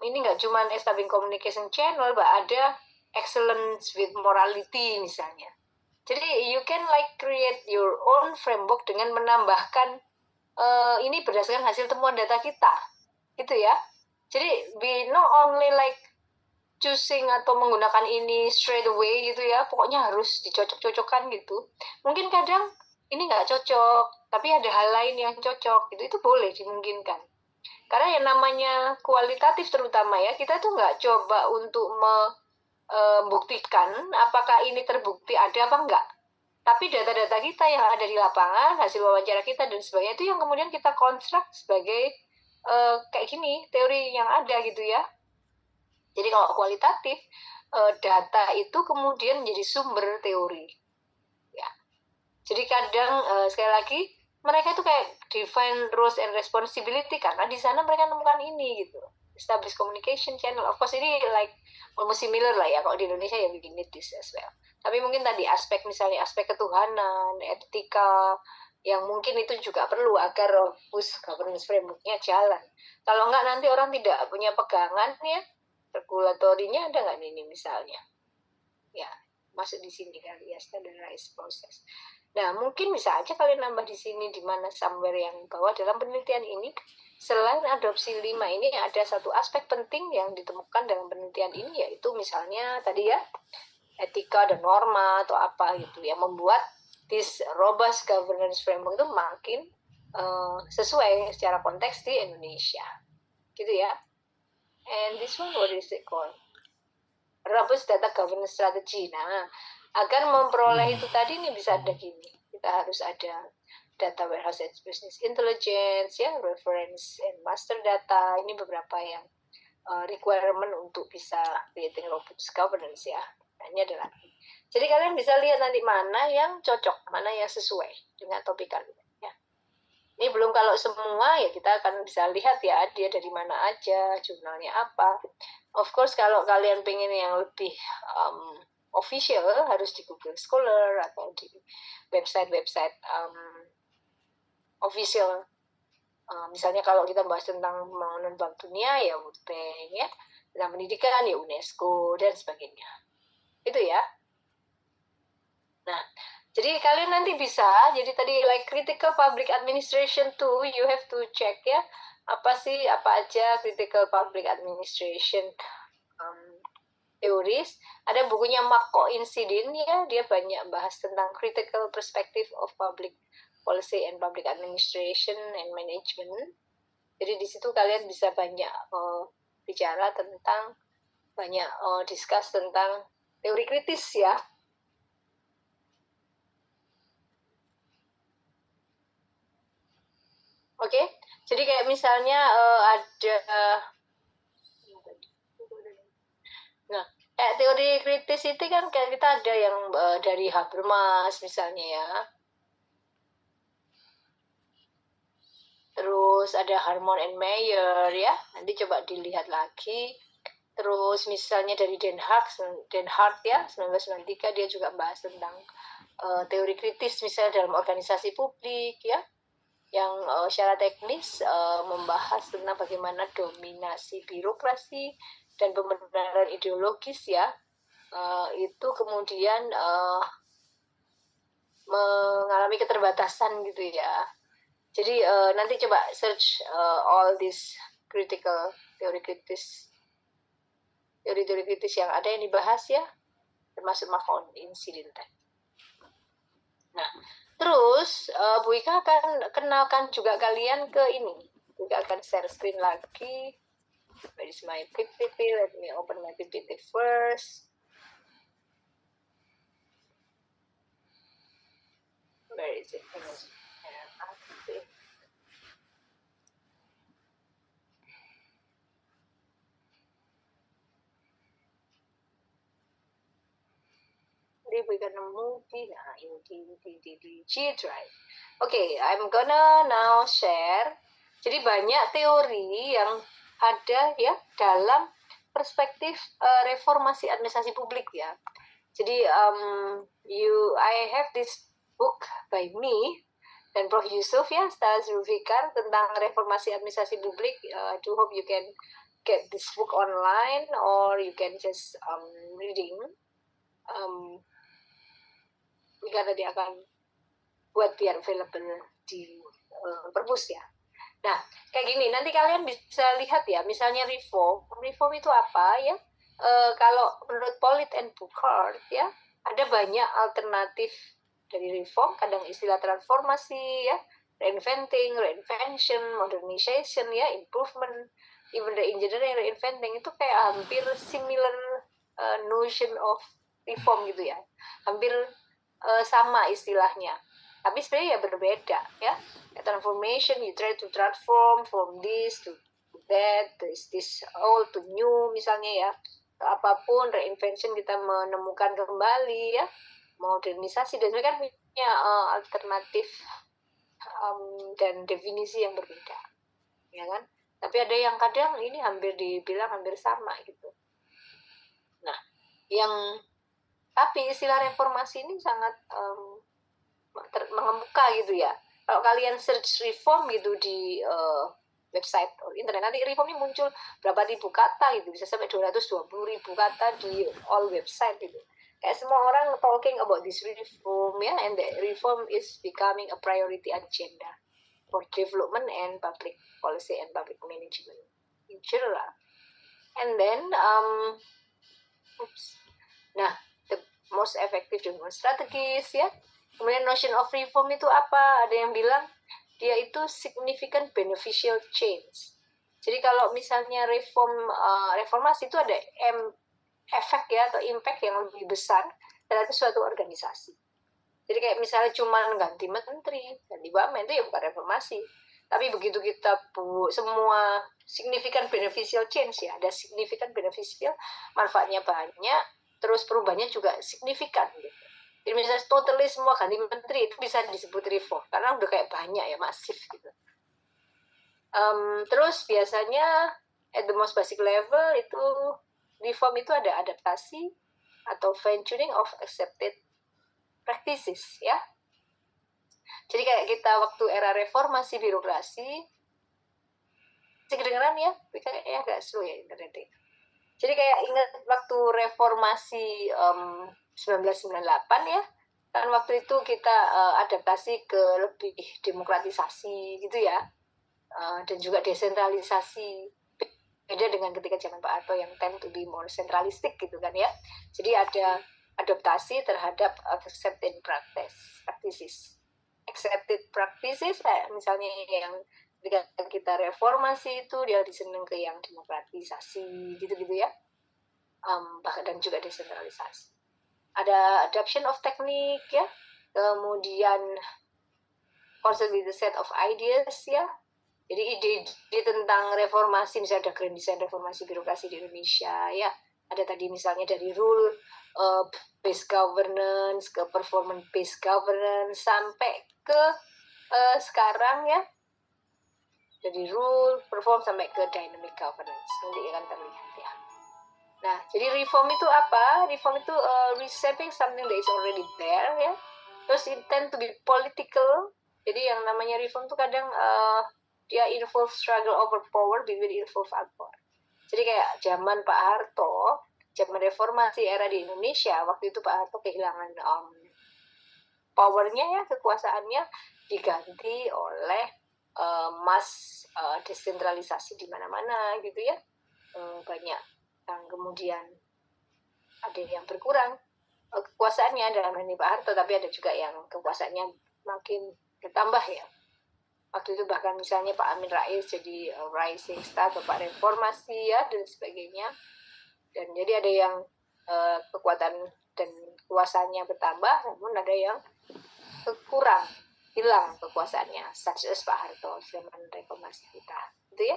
Speaker 2: ini nggak cuma establishing communication channel, but ada excellence with morality misalnya. Jadi you can like create your own framework dengan menambahkan ini berdasarkan hasil temuan data kita, gitu ya. Jadi we not only like choosing atau menggunakan ini straight away gitu ya, pokoknya harus dicocok-cocokkan gitu. Mungkin kadang ini nggak cocok, tapi ada hal lain yang cocok gitu, itu boleh dimungkinkan. Karena yang namanya kualitatif terutama ya, kita tuh nggak coba untuk membuktikan apakah ini terbukti ada apa enggak. Tapi data-data kita yang ada di lapangan, hasil wawancara kita dan sebagainya itu yang kemudian kita konstruk sebagai kayak gini, teori yang ada gitu ya. Jadi kalau kualitatif, data itu kemudian menjadi sumber teori. Ya. Jadi kadang sekali lagi mereka itu kayak define roles and responsibility karena di sana mereka menemukan ini gitu. Establish communication channel. Of course ini like almost similar lah ya, kalau di Indonesia ya we need this as well. Tapi mungkin tadi aspek misalnya aspek ketuhanan, etika, yang mungkin itu juga perlu agar robust governance framework-nya jalan. Kalau enggak nanti orang tidak punya pegangan ya, regulatorinya ada nggak ini misalnya. Ya, masuk di sini kali ya, standardized process. Nah, mungkin bisa aja kalian nambah di sini di mana somewhere yang bahwa dalam penelitian ini selain adopsi 5 ini ada satu aspek penting yang ditemukan dalam penelitian ini, yaitu misalnya tadi ya etika dan norma atau apa gitu yang membuat this robust governance framework itu makin sesuai secara konteks di Indonesia gitu ya. And this one, what is it called? Robust data governance strategy. Nah, agar memperoleh itu tadi ini bisa ada gini. Kita harus ada data warehouse and business intelligence, ya, reference and master data. Ini beberapa yang requirement untuk bisa creating robust governance ya. Nah, ini adalah. Jadi kalian bisa lihat nanti mana yang cocok, mana yang sesuai dengan topik kalian. Ya. Ini belum kalau semua ya kita akan bisa lihat ya dia dari mana aja, jurnalnya apa. Of course kalau kalian pengen yang lebih official harus di Google Scholar atau di website-website official. Misalnya kalau kita bahas tentang pembangunan Bank Dunia ya World Bank ya, tentang pendidikan ya UNESCO dan sebagainya. Itu ya. Nah, jadi kalian nanti bisa, jadi tadi like critical public administration tuh you have to check ya, apa aja critical public administration teoris. Ada bukunya Mark Coincidin ya, dia banyak bahas tentang critical perspective of public policy and public administration and management. Jadi di situ kalian bisa banyak bicara tentang, banyak discuss tentang teori kritis ya. Oke, jadi kayak misalnya ada, nah, teori kritis itu kan kayak kita ada yang dari Habermas misalnya ya, terus ada Harmon and Meyer ya, nanti coba dilihat lagi. Terus misalnya dari Den Hart ya, 1993 dia juga bahas tentang teori kritis misalnya dalam organisasi publik ya, yang secara teknis membahas tentang bagaimana dominasi birokrasi dan pembenaran ideologis ya, itu kemudian mengalami keterbatasan gitu ya. Jadi nanti coba search all this critical teori kritis yang ada yang dibahas ya, termasuk Mark Incident. Nah, terus Bu Ika akan kenalkan juga kalian ke ini. Bu Ika akan share screen lagi. Where is my PPT? Let me open my PPT first. Where is it? Jadi Bu Ika nemu di G Drive. Okay, I'm gonna now share. Jadi banyak teori yang ada ya dalam perspektif reformasi administrasi publik ya. Jadi I have this book by me dan Prof Yusuf ya, Ustaz Zulfikar, tentang reformasi administrasi publik. I do hope you can get this book online or you can just reading. Mika tadi akan buat biar available di perpus ya. Nah, kayak gini, nanti kalian bisa lihat ya, misalnya reform itu apa ya? Kalau menurut Pollitt and Burkhardt ya, ada banyak alternatif dari reform, kadang istilah transformasi ya, reinventing, reinvention, modernization, ya, improvement, even the engineering, reinventing itu kayak hampir similar notion of reform gitu ya, hampir sama istilahnya, tapi sebenarnya ya berbeda ya. Transformation, you try to transform from this to that, this old to new misalnya ya, apapun. Reinvention kita menemukan kembali ya, modernisasi, dan mereka punya alternatif dan definisi yang berbeda, ya kan? Tapi ada yang kadang ini hampir dibilang hampir sama gitu. Nah, tapi istilah reformasi ini sangat mengemuka gitu ya. Kalau kalian search reform gitu di website internet, nanti reform ini muncul berapa ribu kata gitu, bisa sampai 220.000 kata di all website gitu. Kayak semua orang talking about this reform ya, and the reform is becoming a priority agenda for development and public policy and public management in general. And then nah, the most effective development strategies ya. Kemudian notion of reform itu apa? Ada yang bilang dia itu significant beneficial change. Jadi kalau misalnya reformasi itu ada efek ya, atau impact yang lebih besar terhadap suatu organisasi. Jadi kayak misalnya cuma ganti menteri, ganti wamen, itu ya bukan reformasi. Tapi begitu kita semua significant beneficial change ya, ada significant beneficial, manfaatnya banyak, terus perubahannya juga signifikan gitu. Jadi misalnya totally semua ganti menteri, itu bisa disebut reform karena udah kayak banyak ya, masif gitu. Terus biasanya at the most basic level itu reform itu ada adaptasi atau fine tuning of accepted practices ya. Jadi kayak kita waktu era reformasi birokrasi, kedengeran ya, kayak agak slow ya internetnya. Jadi kayak ingat waktu reformasi 1998 ya, kan waktu itu kita adaptasi ke lebih demokratisasi gitu ya, dan juga desentralisasi. Beda dengan ketika zaman Pak Harto yang tend to be more centralistic gitu kan ya. Jadi ada adaptasi terhadap accepted practices. Accepted practices misalnya yang ketika kita reformasi itu dia diseneng ke yang demokratisasi gitu-gitu ya, bahkan dan juga desentralisasi. Ada adoption of teknik ya, kemudian concept with the set of ideas ya. Jadi ide tentang reformasi, misalnya ada grand design reformasi birokrasi di Indonesia ya, ada tadi misalnya dari rule based governance ke performance based governance sampai ke sekarang ya, dari rule perform sampai ke dynamic governance, nanti akan terlihat ya. Nah, jadi reform itu apa? Reform itu reshaping something that is already there ya. Terus it tend to be political. Jadi yang namanya reform itu kadang dia involve struggle over power between involve power. Jadi kayak zaman Pak Harto, zaman reformasi era di Indonesia, waktu itu Pak Harto kehilangan powernya ya, kekuasaannya diganti oleh mass desentralisasi di mana-mana gitu ya. Banyak yang kemudian ada yang berkurang kekuasaannya dalam hal ini Pak Harto, tapi ada juga yang kekuasaannya makin bertambah ya. Waktu itu bahkan misalnya Pak Amin Rais jadi rising star, Bapak reformasi ya, dan sebagainya. Dan jadi ada yang kekuatan dan kuasanya bertambah, namun ada yang kurang, hilang kekuasaannya, such as Pak Harto zaman reformasi kita, gitu ya.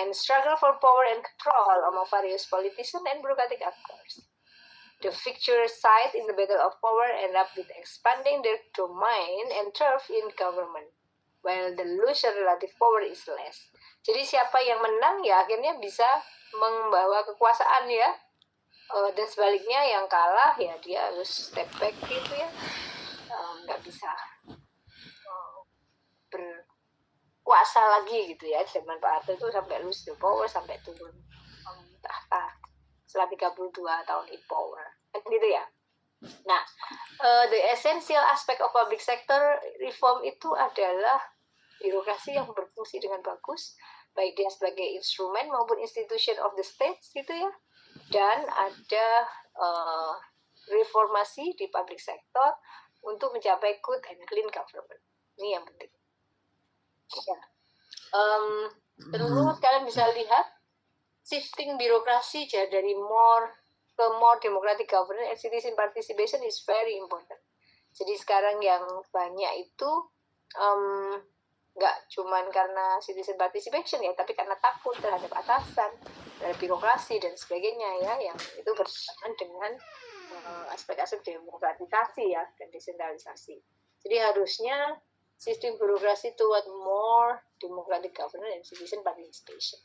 Speaker 2: And struggle for power and control among various politicians and bureaucratic actors. The victorious side in the battle of power end up with expanding their domain and turf in government, while the loser relative power is less. Jadi siapa yang menang ya akhirnya bisa membawa kekuasaan ya, dan sebaliknya yang kalah ya dia harus step back gitu ya, nggak bisa berkuasa lagi gitu ya. Zaman Pak Harto itu sampai lose the power, sampai turun tahta setelah 32 tahun in power kan gitu ya. Nah, the essential aspect of public sector reform itu adalah birokrasi yang berfungsi dengan bagus, baik dia sebagai instrumen maupun institution of the state gitu ya. Dan ada reformasi di public sector untuk mencapai good and clean government. Ini yang penting. Ya. Tentu kalian bisa lihat shifting birokrasi dari more democratic governance and citizen participation is very important. Jadi sekarang yang banyak itu nggak cuman karena citizen participation ya, tapi karena takut terhadap atasan, terhadap birokrasi dan sebagainya ya, yang itu bersamaan dengan aspek-aspek demokratisasi ya dan desentralisasi. Jadi harusnya sistem birokrasi toward more democratic governance and citizen participation.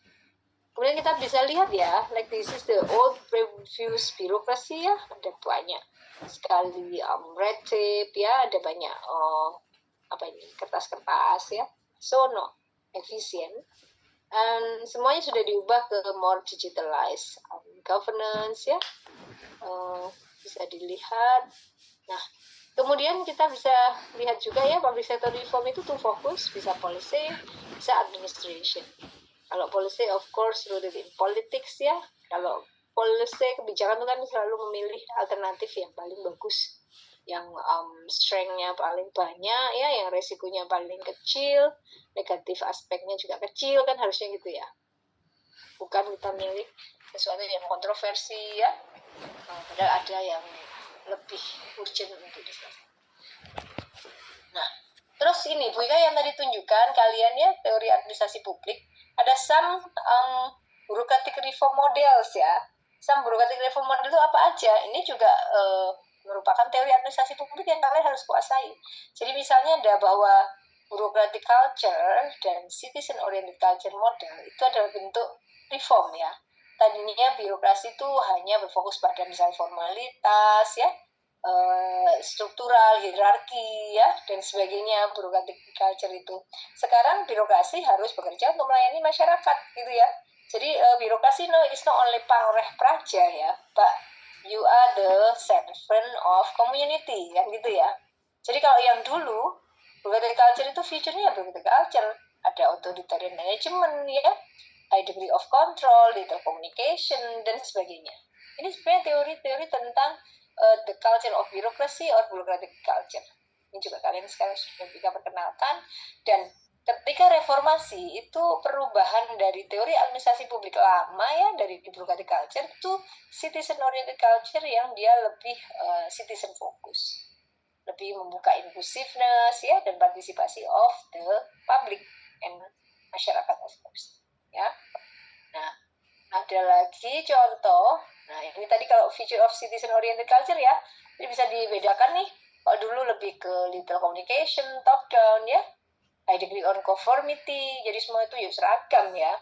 Speaker 2: Kemudian kita bisa lihat ya, like this is the old previous bureaucracy ya, ada banyak sekali red tape ya, ada banyak kertas-kertas ya, so no efficient. And semuanya sudah diubah ke more digitalized governance ya, bisa dilihat. Nah, kemudian kita bisa lihat juga ya, public sector reform itu tuh fokus, bisa policy, bisa administration. Kalau policy of course rooted in politics ya. Kalau policy kebijakan itu kan selalu memilih alternatif yang paling bagus, yang strength-nya paling banyak ya, yang resikonya paling kecil, negatif aspeknya juga kecil kan, harusnya gitu ya. Bukan kita milih sesuatu yang kontroversi ya, padahal ada yang lebih urgent untuk diselesaikan. Nah, terus ini Bu Ika yang tadi tunjukkan kalian ya, teori administrasi publik, ada some bureaucratic reform models ya. Some bureaucratic reform model itu apa aja? Ini juga merupakan teori administrasi publik yang kalian harus kuasai. Jadi misalnya ada bahwa bureaucratic culture dan citizen oriented culture model itu adalah bentuk reform ya. Tadinya birokrasi itu hanya berfokus pada misalnya formalitas ya, struktural, hierarki ya, dan sebagainya, bureaucratic culture itu. Sekarang birokrasi harus bekerja untuk melayani masyarakat gitu ya. Jadi birokrasi is not only pangreh praja ya, but you are the servant of community kan gitu ya. Jadi kalau yang dulu bureaucratic culture itu feature-nya bureaucratic culture, ada authoritarian management ya, high degree of control, little communication dan sebagainya. Ini sebenarnya teori-teori tentang the culture of bureaucracy or bureaucratic culture. Ini juga kalian sekarang sudah bisa perkenalkan. Dan ketika reformasi itu perubahan dari teori administrasi publik lama ya, dari bureaucratic culture itu citizen oriented culture yang dia lebih citizen focus, lebih membuka inclusiveness ya, dan partisipasi of the public and masyarakat of course ya. Nah, ada lagi contoh. Nah, ini tadi kalau feature of citizen oriented culture ya, ini bisa dibedakan nih. Kalau dulu lebih ke little communication, top down ya, high degree on conformity, jadi semua itu ya seragam ya.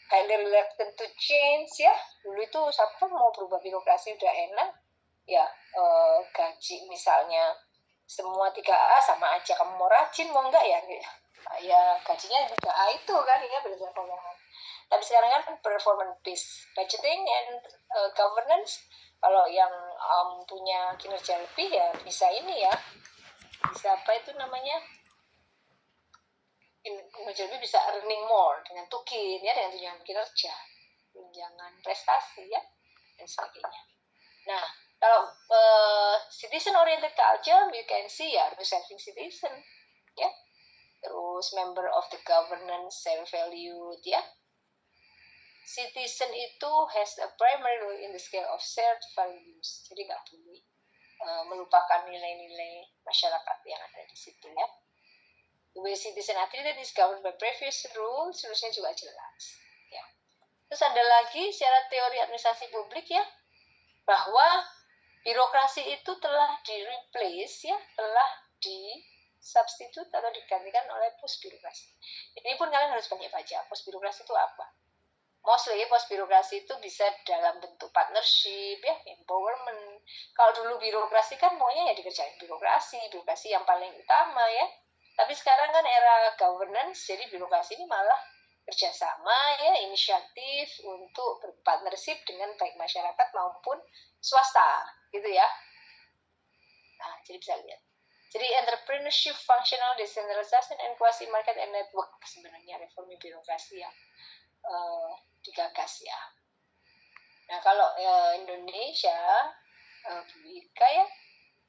Speaker 2: Highly reluctant to change ya, dulu itu siapa mau berubah birokrasi udah enak ya, gaji misalnya semua 3A sama aja, kamu mau rajin mau enggak ya gajinya 3A itu kan ya, berdasarkan pengalaman. Tapi sekarang kan performance based budgeting and governance, kalau yang punya kinerja lebih ya bisa ini ya, bisa apa itu namanya, kinerja lebih bisa earning more dengan tukin ya, dengan tunjangan kinerja, tunjangan prestasi ya, dan sebagainya. Nah, kalau citizen oriented culture we can see ya, serving citizen ya, terus member of the governance, self valued ya. Citizen itu has a primary role in the scale of shared values. Jadi nggak boleh melupakan nilai-nilai masyarakat yang ada di situ ya. The way citizen are treated is governed by previous rules, rules-nya juga jelas. Ya. Terus ada lagi secara teori administrasi publik ya, bahwa birokrasi itu telah di-replace ya, telah di-substitute atau digantikan oleh post birokrasi. Ini pun kalian harus banyak baca, post birokrasi itu apa. Mostly post birokrasi itu bisa dalam bentuk partnership ya, empowerment. Kalau dulu birokrasi kan maunya ya dikerjain birokrasi yang paling utama ya. Tapi sekarang kan era governance, jadi birokrasi ini malah kerjasama ya, inisiatif untuk berpartnership dengan baik masyarakat maupun swasta gitu ya. Nah, jadi bisa lihat. Jadi entrepreneurship, functional decentralization, and quasi market and network sebenarnya reformi birokrasi yang digagas ya. Nah, kalau Indonesia, Bu Ika ya,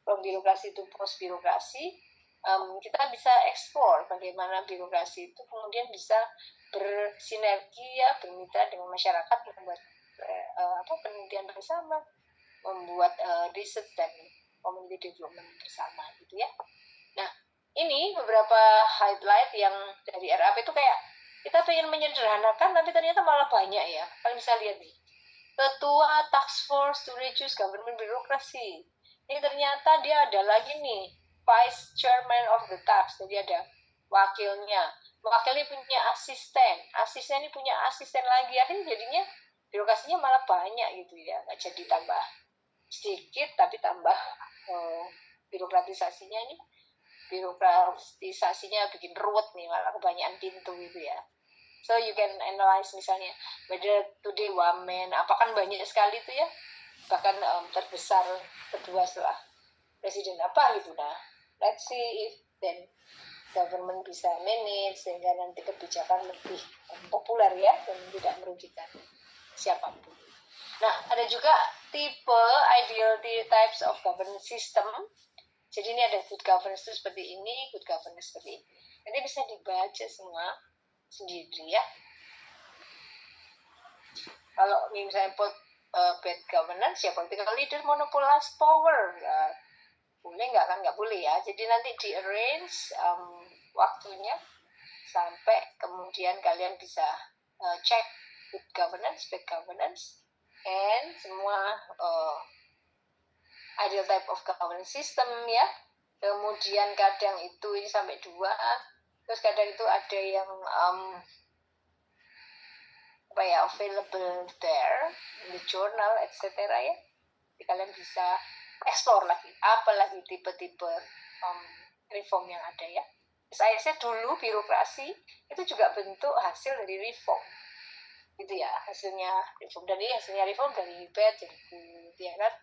Speaker 2: from birokrasi to post birokrasi, kita bisa eksplor bagaimana birokrasi itu kemudian bisa bersinergi ya, bermitra dengan masyarakat, membuat penelitian bersama, membuat riset dan community development bersama gitu ya. Nah, ini beberapa highlight yang dari RAP itu kayak kita pengen menyederhanakan tapi ternyata malah banyak ya. Kalian bisa lihat nih. Ketua Task Force to Reduce Government Bureaucracy. Ini ternyata dia ada lagi nih, Vice Chairman of the Task. Jadi ada wakilnya. Wakilnya punya asisten. Asisten ini punya asisten lagi. Akhirnya jadinya birokrasinya malah banyak gitu ya. Nggak jadi tambah sedikit tapi tambah birokratisasinya bikin ruwet nih, malah kebanyakan pintu gitu ya. So you can analyze misalnya whether today wamen, apakah banyak sekali itu ya, bahkan terbesar kedua setelah presiden apa gitu. Nah, let's see if then government bisa manage sehingga nanti kebijakan lebih populer ya dan tidak merugikan siapapun. Nah, ada juga tipe ideal types of governance system. Jadi ini ada good governance itu seperti ini, good governance seperti ini. Nanti bisa dibaca semua sendiri ya. Kalau misalnya bad governance ya political leader monopolize power. Ya, boleh nggak kan? Nggak boleh ya. Jadi nanti di arrange waktunya sampai kemudian kalian bisa cek good governance, bad governance, and semua ideal type of governance system ya. Kemudian kadang itu ini sampai 2, terus kadang itu ada yang available there in the journal etc. ya. Jadi kalian bisa explore lagi apalagi tipe-tipe reform yang ada ya. Saya dulu birokrasi itu juga bentuk hasil dari reform gitu ya, hasilnya reform dari bad jadi good ya kan,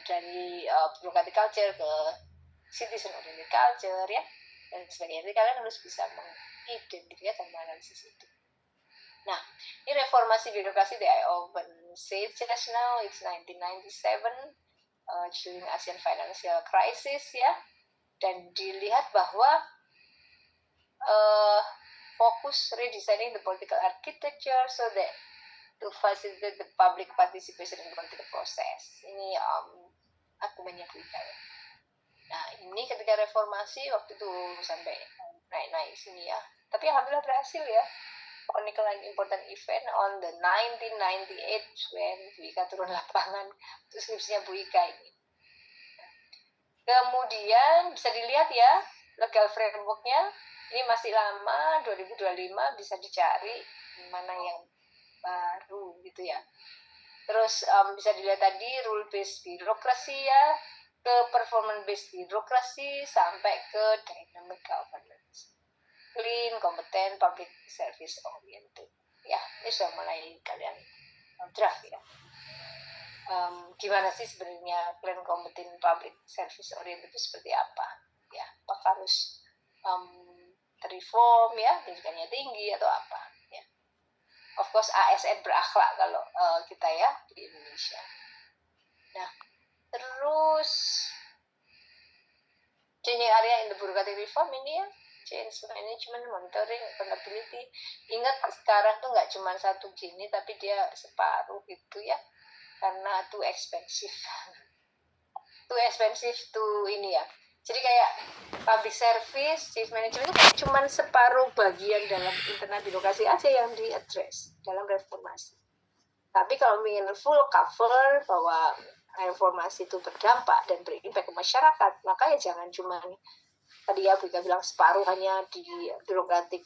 Speaker 2: dari bureaucratic culture ke citizen oriented culture ya dan sebagainya. Jadi kalian harus bisa mengidentifikasi dan menganalisis itu. Nah, ini reformasi birokrasi I often say just now, it's 1997 during Asian financial crisis ya, dan dilihat bahwa fokus redesigning the political architecture so that to facilitate the public participation in political process. Ini argumennya Buika ya. Nah, ini ketika reformasi waktu itu sampai naik-naik sini ya. Tapi alhamdulillah berhasil ya. Chronicle an important event on the 1998 when Buika turun lapangan untuk skripsinya Buika ini. Kemudian bisa dilihat ya legal frameworknya. Ini masih lama, 2025 bisa dicari mana yang baru gitu ya. Terus bisa dilihat tadi rule based birokrasi ya, ke performance based birokrasi sampai ke dynamic governance, clean, kompeten, public service oriented. Ya, ini sudah mulai kalian draft ya. Gimana sih sebenarnya clean, kompeten, public service oriented itu seperti apa? Ya, apakah harus reform ya, pendidikannya tinggi atau apa ya. Of course ASN berakhlak kalau kita ya di Indonesia. Nah, terus changing area in the bureaucratic reform ini ya, change management, monitoring, accountability. Ingat sekarang tuh nggak cuma satu gini, tapi dia separuh gitu ya, karena too expensive to ini ya. Jadi kayak public service, chief management itu cuma separuh bagian dalam internal birokrasi aja yang diadres dalam reformasi. Tapi kalau ingin full cover bahwa reformasi itu berdampak dan berimpact ke masyarakat, maka ya jangan cuma tadi ya Buika bilang separuh hanya di birokratik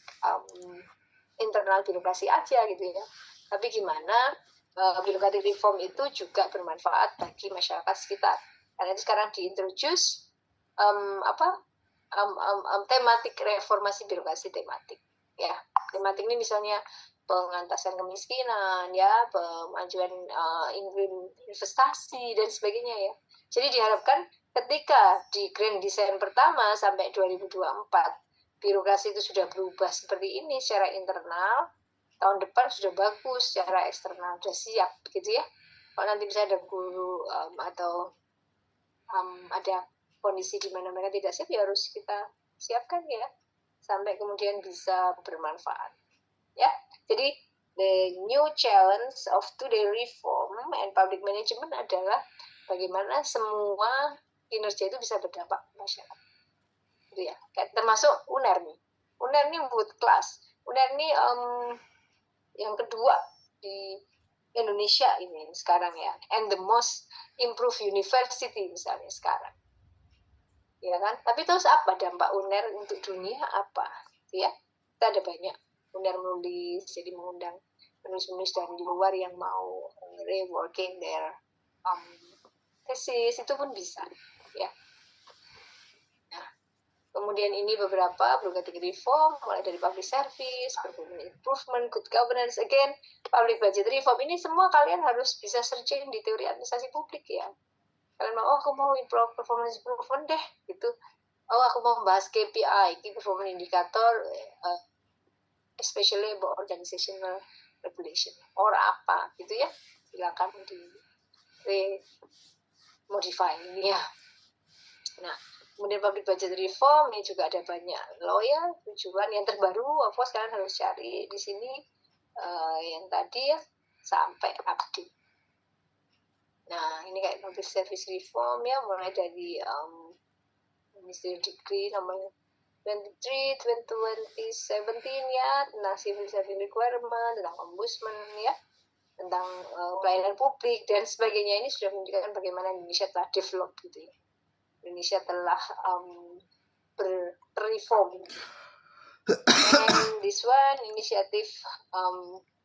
Speaker 2: internal birokrasi aja gitu ya. Tapi gimana birokratik reform itu juga bermanfaat bagi masyarakat sekitar. Karena itu sekarang diintroduce tematik reformasi birokrasi tematik ya. Tematik ini misalnya pengentasan kemiskinan ya, pemajuan investasi dan sebagainya ya. Jadi diharapkan ketika di Grand Design pertama sampai 2024 birokrasi itu sudah berubah seperti ini secara internal, tahun depan sudah bagus secara eksternal, sudah siap gitu ya. Kalau nanti bisa ada guru atau ada kondisi di mana mereka tidak siap, ya harus kita siapkan ya, sampai kemudian bisa bermanfaat. Ya, jadi the new challenge of today reform and public management adalah bagaimana semua kinerja itu bisa berdampak ke masyarakat. Gitu ya. Termasuk UNER nih. UNER nih world class. UNER nih yang kedua di Indonesia ini sekarang ya, and the most improved university misalnya sekarang. Ya kan? Tapi terus apa dampak UNER untuk dunia apa? Ya, kita ada banyak UNER menulis, jadi mengundang penulis-penulis dari luar yang mau reworking their tesis, itu pun bisa ya. Nah, kemudian ini beberapa broadcasting reform, mulai dari public service, performance improvement, good governance, again public budget reform, ini semua kalian harus bisa searching di teori administrasi publik ya. Kalian mau, aku mau improve performance improvement deh gitu, aku mau membahas KPI, key performance indicator, especially about organizational regulation or apa gitu ya, silakan di modify ya. Nah, kemudian public budget reform ini juga ada banyak lawyer, tujuan yang terbaru, of course kalian harus cari di sini yang tadi ya, sampai update. Nah, ini kayak public service reform ya, mulai dari ministerial decree nomor 23/2017 ya, tentang civil service requirement, tentang ombudsman ya, tentang pelayanan publik dan sebagainya. Ini sudah menunjukkan bagaimana Indonesia telah develop gitu ya. Indonesia telah berreform. And this one initiative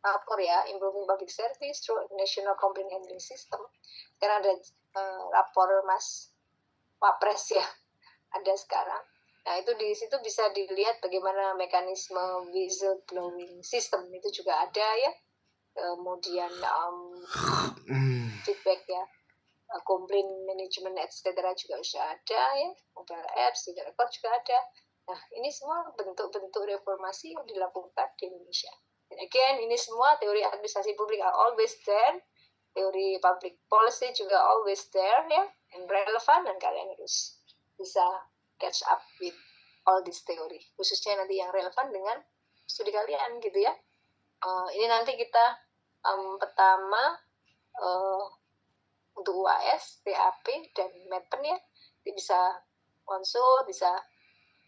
Speaker 2: lapor ya, improving public service through national complaint handling system. Karena ada lapor Mas Wapres ya, ada sekarang. Nah, itu di situ bisa dilihat bagaimana mekanisme whistleblowing system itu juga ada ya. Kemudian feedback ya, complaint management etc. juga sudah ada ya, mobile apps, juga record juga ada. Nah, ini semua bentuk-bentuk reformasi yang dilakukan di Indonesia. And again, ini semua teori administrasi publik are always there, teori public policy juga always there ya, and relevant, dan kalian harus bisa catch up with all this theory, khususnya nanti yang relevan dengan studi kalian gitu ya. Ini nanti kita pertama untuk UAS, TAP, dan MEPEN ya, jadi bisa konsul, bisa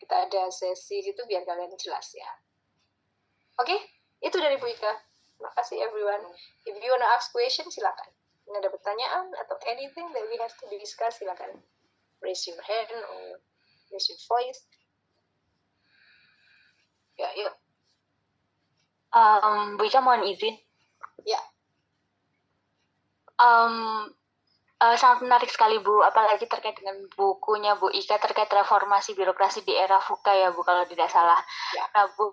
Speaker 2: kita ada sesi gitu biar kalian jelas ya. Oke, itu dari Bu Ika. Terima kasih everyone. If you wanna ask question, silakan. Ada pertanyaan atau anything that we have to discuss, silakan raise your hand or raise your voice. Ya, yuk.
Speaker 4: Bu Ika mohon izin.
Speaker 2: Ya.
Speaker 4: Sangat menarik sekali Bu, apalagi terkait dengan bukunya Bu Ika terkait reformasi birokrasi di era VUCA ya Bu, kalau tidak salah.
Speaker 2: Ya.
Speaker 4: Nah Bu,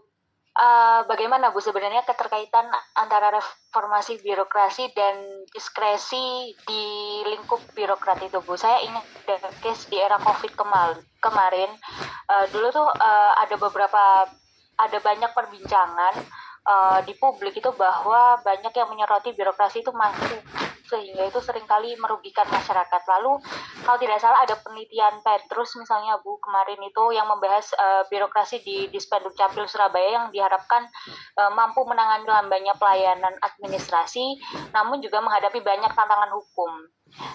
Speaker 4: bagaimana Bu sebenarnya keterkaitan antara reformasi birokrasi dan diskresi di lingkup birokrat itu Bu? Saya ingat ada case di era COVID kemarin, dulu tuh ada banyak perbincangan di publik itu bahwa banyak yang menyoroti birokrasi itu masif, sehingga itu seringkali merugikan masyarakat. Lalu kalau tidak salah ada penelitian Petrus misalnya Bu kemarin itu yang membahas birokrasi di Dispenduk Capil Surabaya yang diharapkan mampu menangani lambannya pelayanan administrasi, namun juga menghadapi banyak tantangan hukum.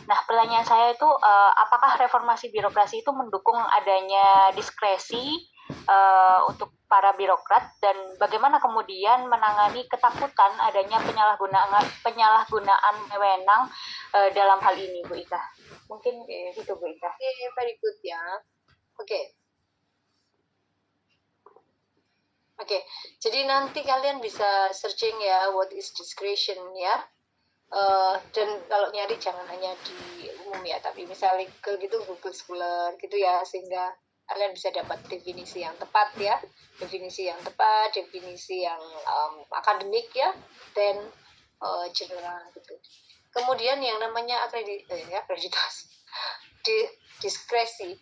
Speaker 4: Nah, pertanyaan saya itu apakah reformasi birokrasi itu mendukung adanya diskresi untuk para birokrat, dan bagaimana kemudian menangani ketakutan adanya penyalahgunaan wewenang dalam hal ini Bu Ika? Mungkin itu Bu Ika.
Speaker 2: Very good ya. Oke, jadi nanti kalian bisa searching ya what is discretion ya. Dan kalau nyari jangan hanya di umum ya, tapi misalnya Google Scholar gitu ya, sehingga kalian bisa dapat definisi yang tepat ya, definisi yang akademik ya, dan general gitu. Kemudian yang namanya akreditasi, diskresi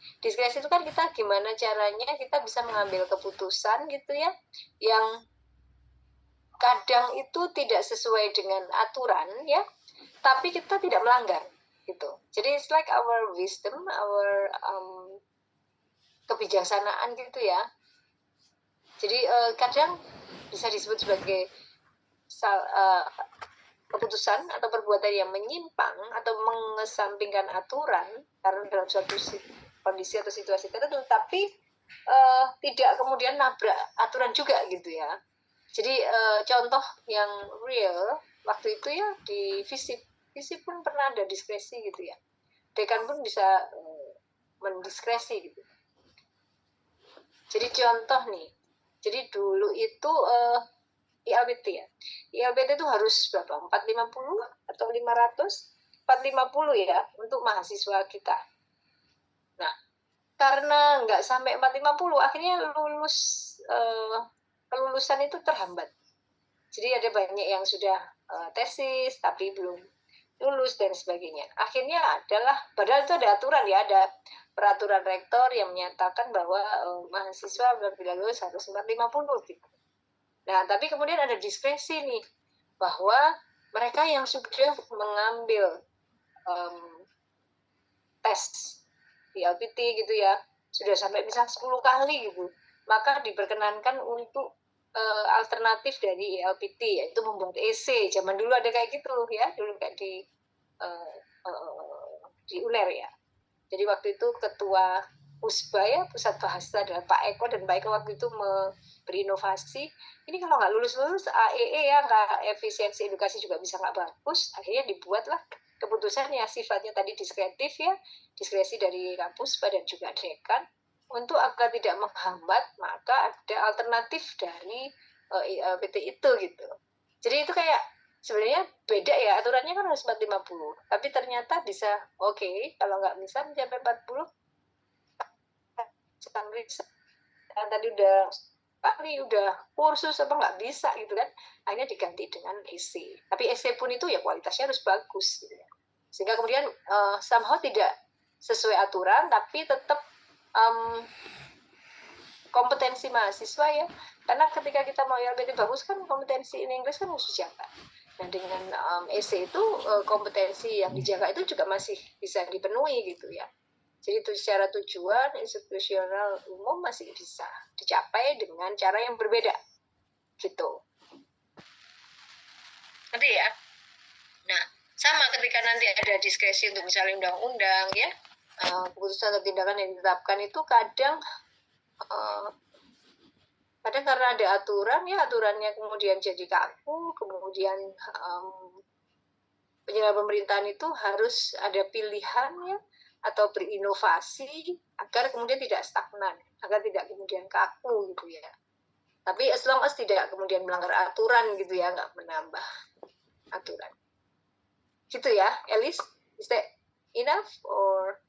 Speaker 2: itu kan kita gimana caranya kita bisa mengambil keputusan gitu ya, yang kadang itu tidak sesuai dengan aturan ya, tapi kita tidak melanggar gitu. Jadi it's like our wisdom, our kebijaksanaan gitu ya. Jadi kadang bisa disebut sebagai keputusan atau perbuatan yang menyimpang atau mengesampingkan aturan karena dalam suatu kondisi atau situasi tertentu, tapi tidak kemudian nabrak aturan juga gitu ya. Jadi contoh yang real waktu itu ya di FISIP pun pernah ada diskresi gitu ya. Dekan pun bisa mendiskresi gitu. Jadi contoh nih, jadi dulu itu ILPT ya. ILPT itu harus berapa? 450 atau 500? 450 ya untuk mahasiswa kita. Nah, karena nggak sampai 450, akhirnya kelulusan itu terhambat. Jadi ada banyak yang sudah tesis tapi belum lulus dan sebagainya. Akhirnya adalah, padahal itu ada aturan ya, ada peraturan rektor yang menyatakan bahwa mahasiswa bila lulus harus 450 gitu. Nah, tapi kemudian ada diskresi nih, bahwa mereka yang sudah mengambil tes di LPT gitu ya, sudah sampai misalnya 10 kali gitu, maka diperkenankan untuk alternatif dari LPT, yaitu membuat essay. Zaman dulu ada kayak gitu ya, dulu kayak di UNER ya. Jadi waktu itu ketua PUSBA ya, Pusat Bahasa adalah Pak Eko, dan Pak Eko waktu itu berinovasi, ini kalau nggak lulus-lulus AEE ya, nggak efisiensi edukasi juga bisa nggak bagus. Akhirnya dibuatlah keputusan yang sifatnya tadi diskretif ya, diskresi dari kampus dan juga dekan, untuk agar tidak menghambat, maka ada alternatif dari PT itu gitu. Jadi itu kayak sebenarnya beda ya, aturannya kan harus 450, tapi ternyata bisa kalau nggak bisa mencapai 40, sedang riset tadi udah kursus apa nggak bisa gitu kan, akhirnya diganti dengan essay. Tapi essay pun itu ya kualitasnya harus bagus gitu ya. Sehingga kemudian somehow tidak sesuai aturan, tapi tetap kompetensi mahasiswa ya, karena ketika kita mau LPT bagus kan kompetensi in English kan harus dijaga. Nah dengan essay itu kompetensi yang dijaga itu juga masih bisa dipenuhi gitu ya. Jadi itu secara tujuan institusional umum masih bisa dicapai dengan cara yang berbeda gitu. Nanti ya. Nah sama ketika nanti ada diskresi untuk misalnya undang-undang ya, keputusan atau tindakan yang ditetapkan itu kadang karena ada aturan ya, aturannya kemudian jadi kaku, kemudian penyelenggara pemerintahan itu harus ada pilihan ya, atau berinovasi agar kemudian tidak stagnan, agar tidak kemudian kaku gitu ya. Tapi as long as tidak kemudian melanggar aturan gitu ya, nggak menambah aturan. Gitu ya, Elis, is that enough or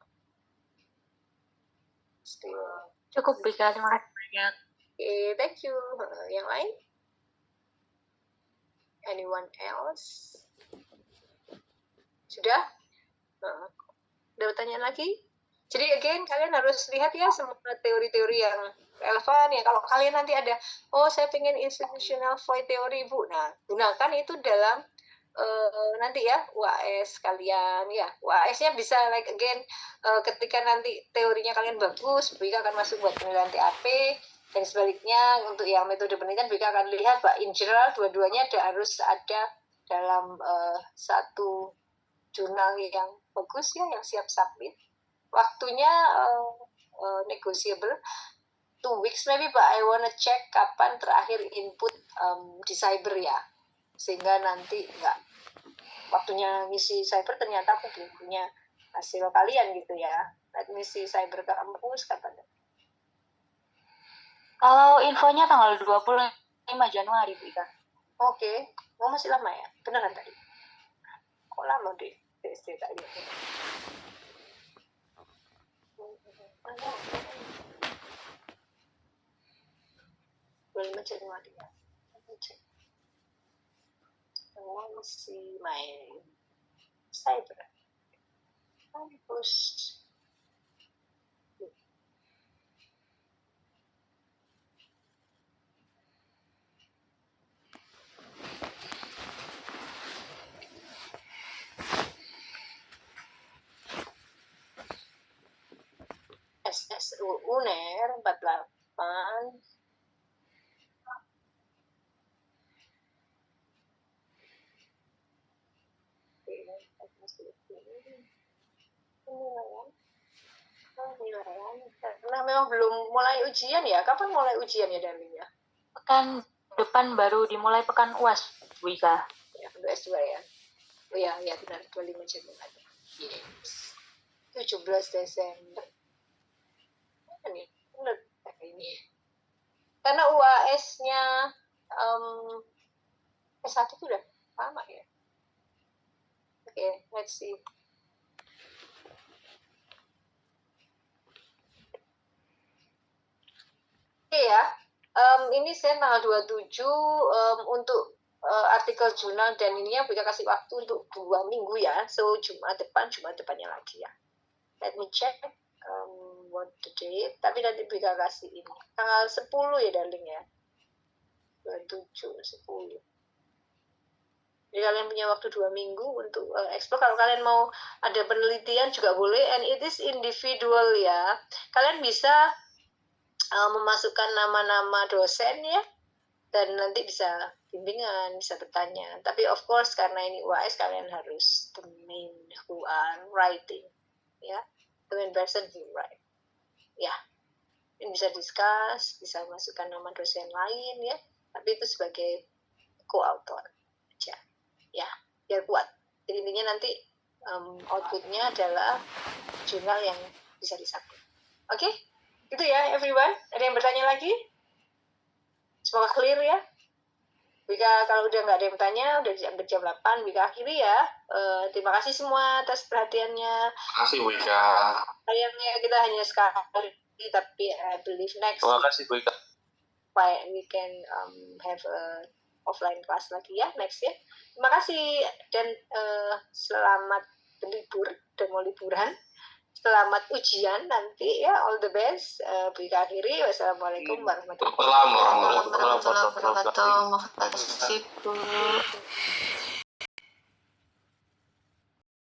Speaker 2: still?
Speaker 4: Cukup, Bika, terima kasih banyak.
Speaker 2: Okay, thank you. Yang lain? Anyone else? Sudah? Ada pertanyaan lagi? Jadi again, kalian harus lihat ya semua teori-teori yang relevan ya. Kalau kalian nanti ada, saya pengen institutional void theory, Bu. Nah, gunakan itu dalam nanti ya UAS kalian ya. UAS-nya bisa like again, ketika nanti teorinya kalian bagus, BK akan masuk buat penilaian TAP, dan sebaliknya untuk yang metode penelitian BK akan lihat Pak in general dua-duanya harus ada dalam satu jurnal yang bagus ya, yang siap submit. Waktunya negotiable 2 weeks maybe, but I wanna check kapan terakhir input di cyber ya, sehingga nanti nggak waktunya ngisi cyber ternyata aku belum punya hasil kalian gitu ya. Let me see cyber ke kampus kapan.
Speaker 4: Kalau infonya tanggal 25 Januari, Bika.
Speaker 2: Oke. Masih lama ya? Beneran tadi? Kok lama deh? TSC tadi. 25 Januari ya. I want to see my cyber campus. UNER 48. Karena memang belum mulai ujian ya. Kapan mulai ujian ya, Darling ya?
Speaker 4: Pekan depan baru dimulai pekan UAS, Bu Ika.
Speaker 2: Ya, untuk S2 ya. Oh ya, ya benar, 25 Januari. Yes. 17 Desember. Ini, benar ini. Karena UAS-nya S1 itu udah lama ya. Oke, let's see. Oke ya, ini saya tanggal 27 untuk artikel jurnal dan ininya bisa kasih waktu untuk 2 minggu ya. So Jumat depannya lagi ya. Let me check what the date. Tapi nanti bisa kasih ini. Tanggal 10 ya Darling ya. 27, 10. Jadi kalian punya waktu 2 minggu untuk explore. Kalau kalian mau ada penelitian juga boleh. And it is individual ya. Kalian bisa memasukkan nama-nama dosen ya, dan nanti bisa bimbingan, bisa bertanya. Tapi of course karena ini UAS kalian harus the main who are writing, ya, the main person who write, ya. Ini bisa discuss, bisa masukkan nama dosen lain ya, tapi itu sebagai co-author aja, ya, biar kuat. Jadi intinya nanti outputnya adalah jurnal yang bisa disubmit. Oke? Itu ya everyone. Ada yang bertanya lagi? Semoga clear ya. Bika kalau udah nggak ada yang bertanya, udah jam 8, Bika akhiri ya. Terima kasih semua atas perhatiannya.
Speaker 3: Terima kasih Wika.
Speaker 2: Sayangnya kita hanya sekali, tapi I believe next
Speaker 3: Terima kasih Wika.
Speaker 2: we can have a offline class lagi ya next ya. Terima kasih dan selamat berlibur dan mau liburan. Selamat ujian nanti ya, all the best. Bika akhiri. Wassalamualaikum warahmatullahi wabarakatuh.
Speaker 5: Warahmatullahi wabarakatuh. Makasih Bu.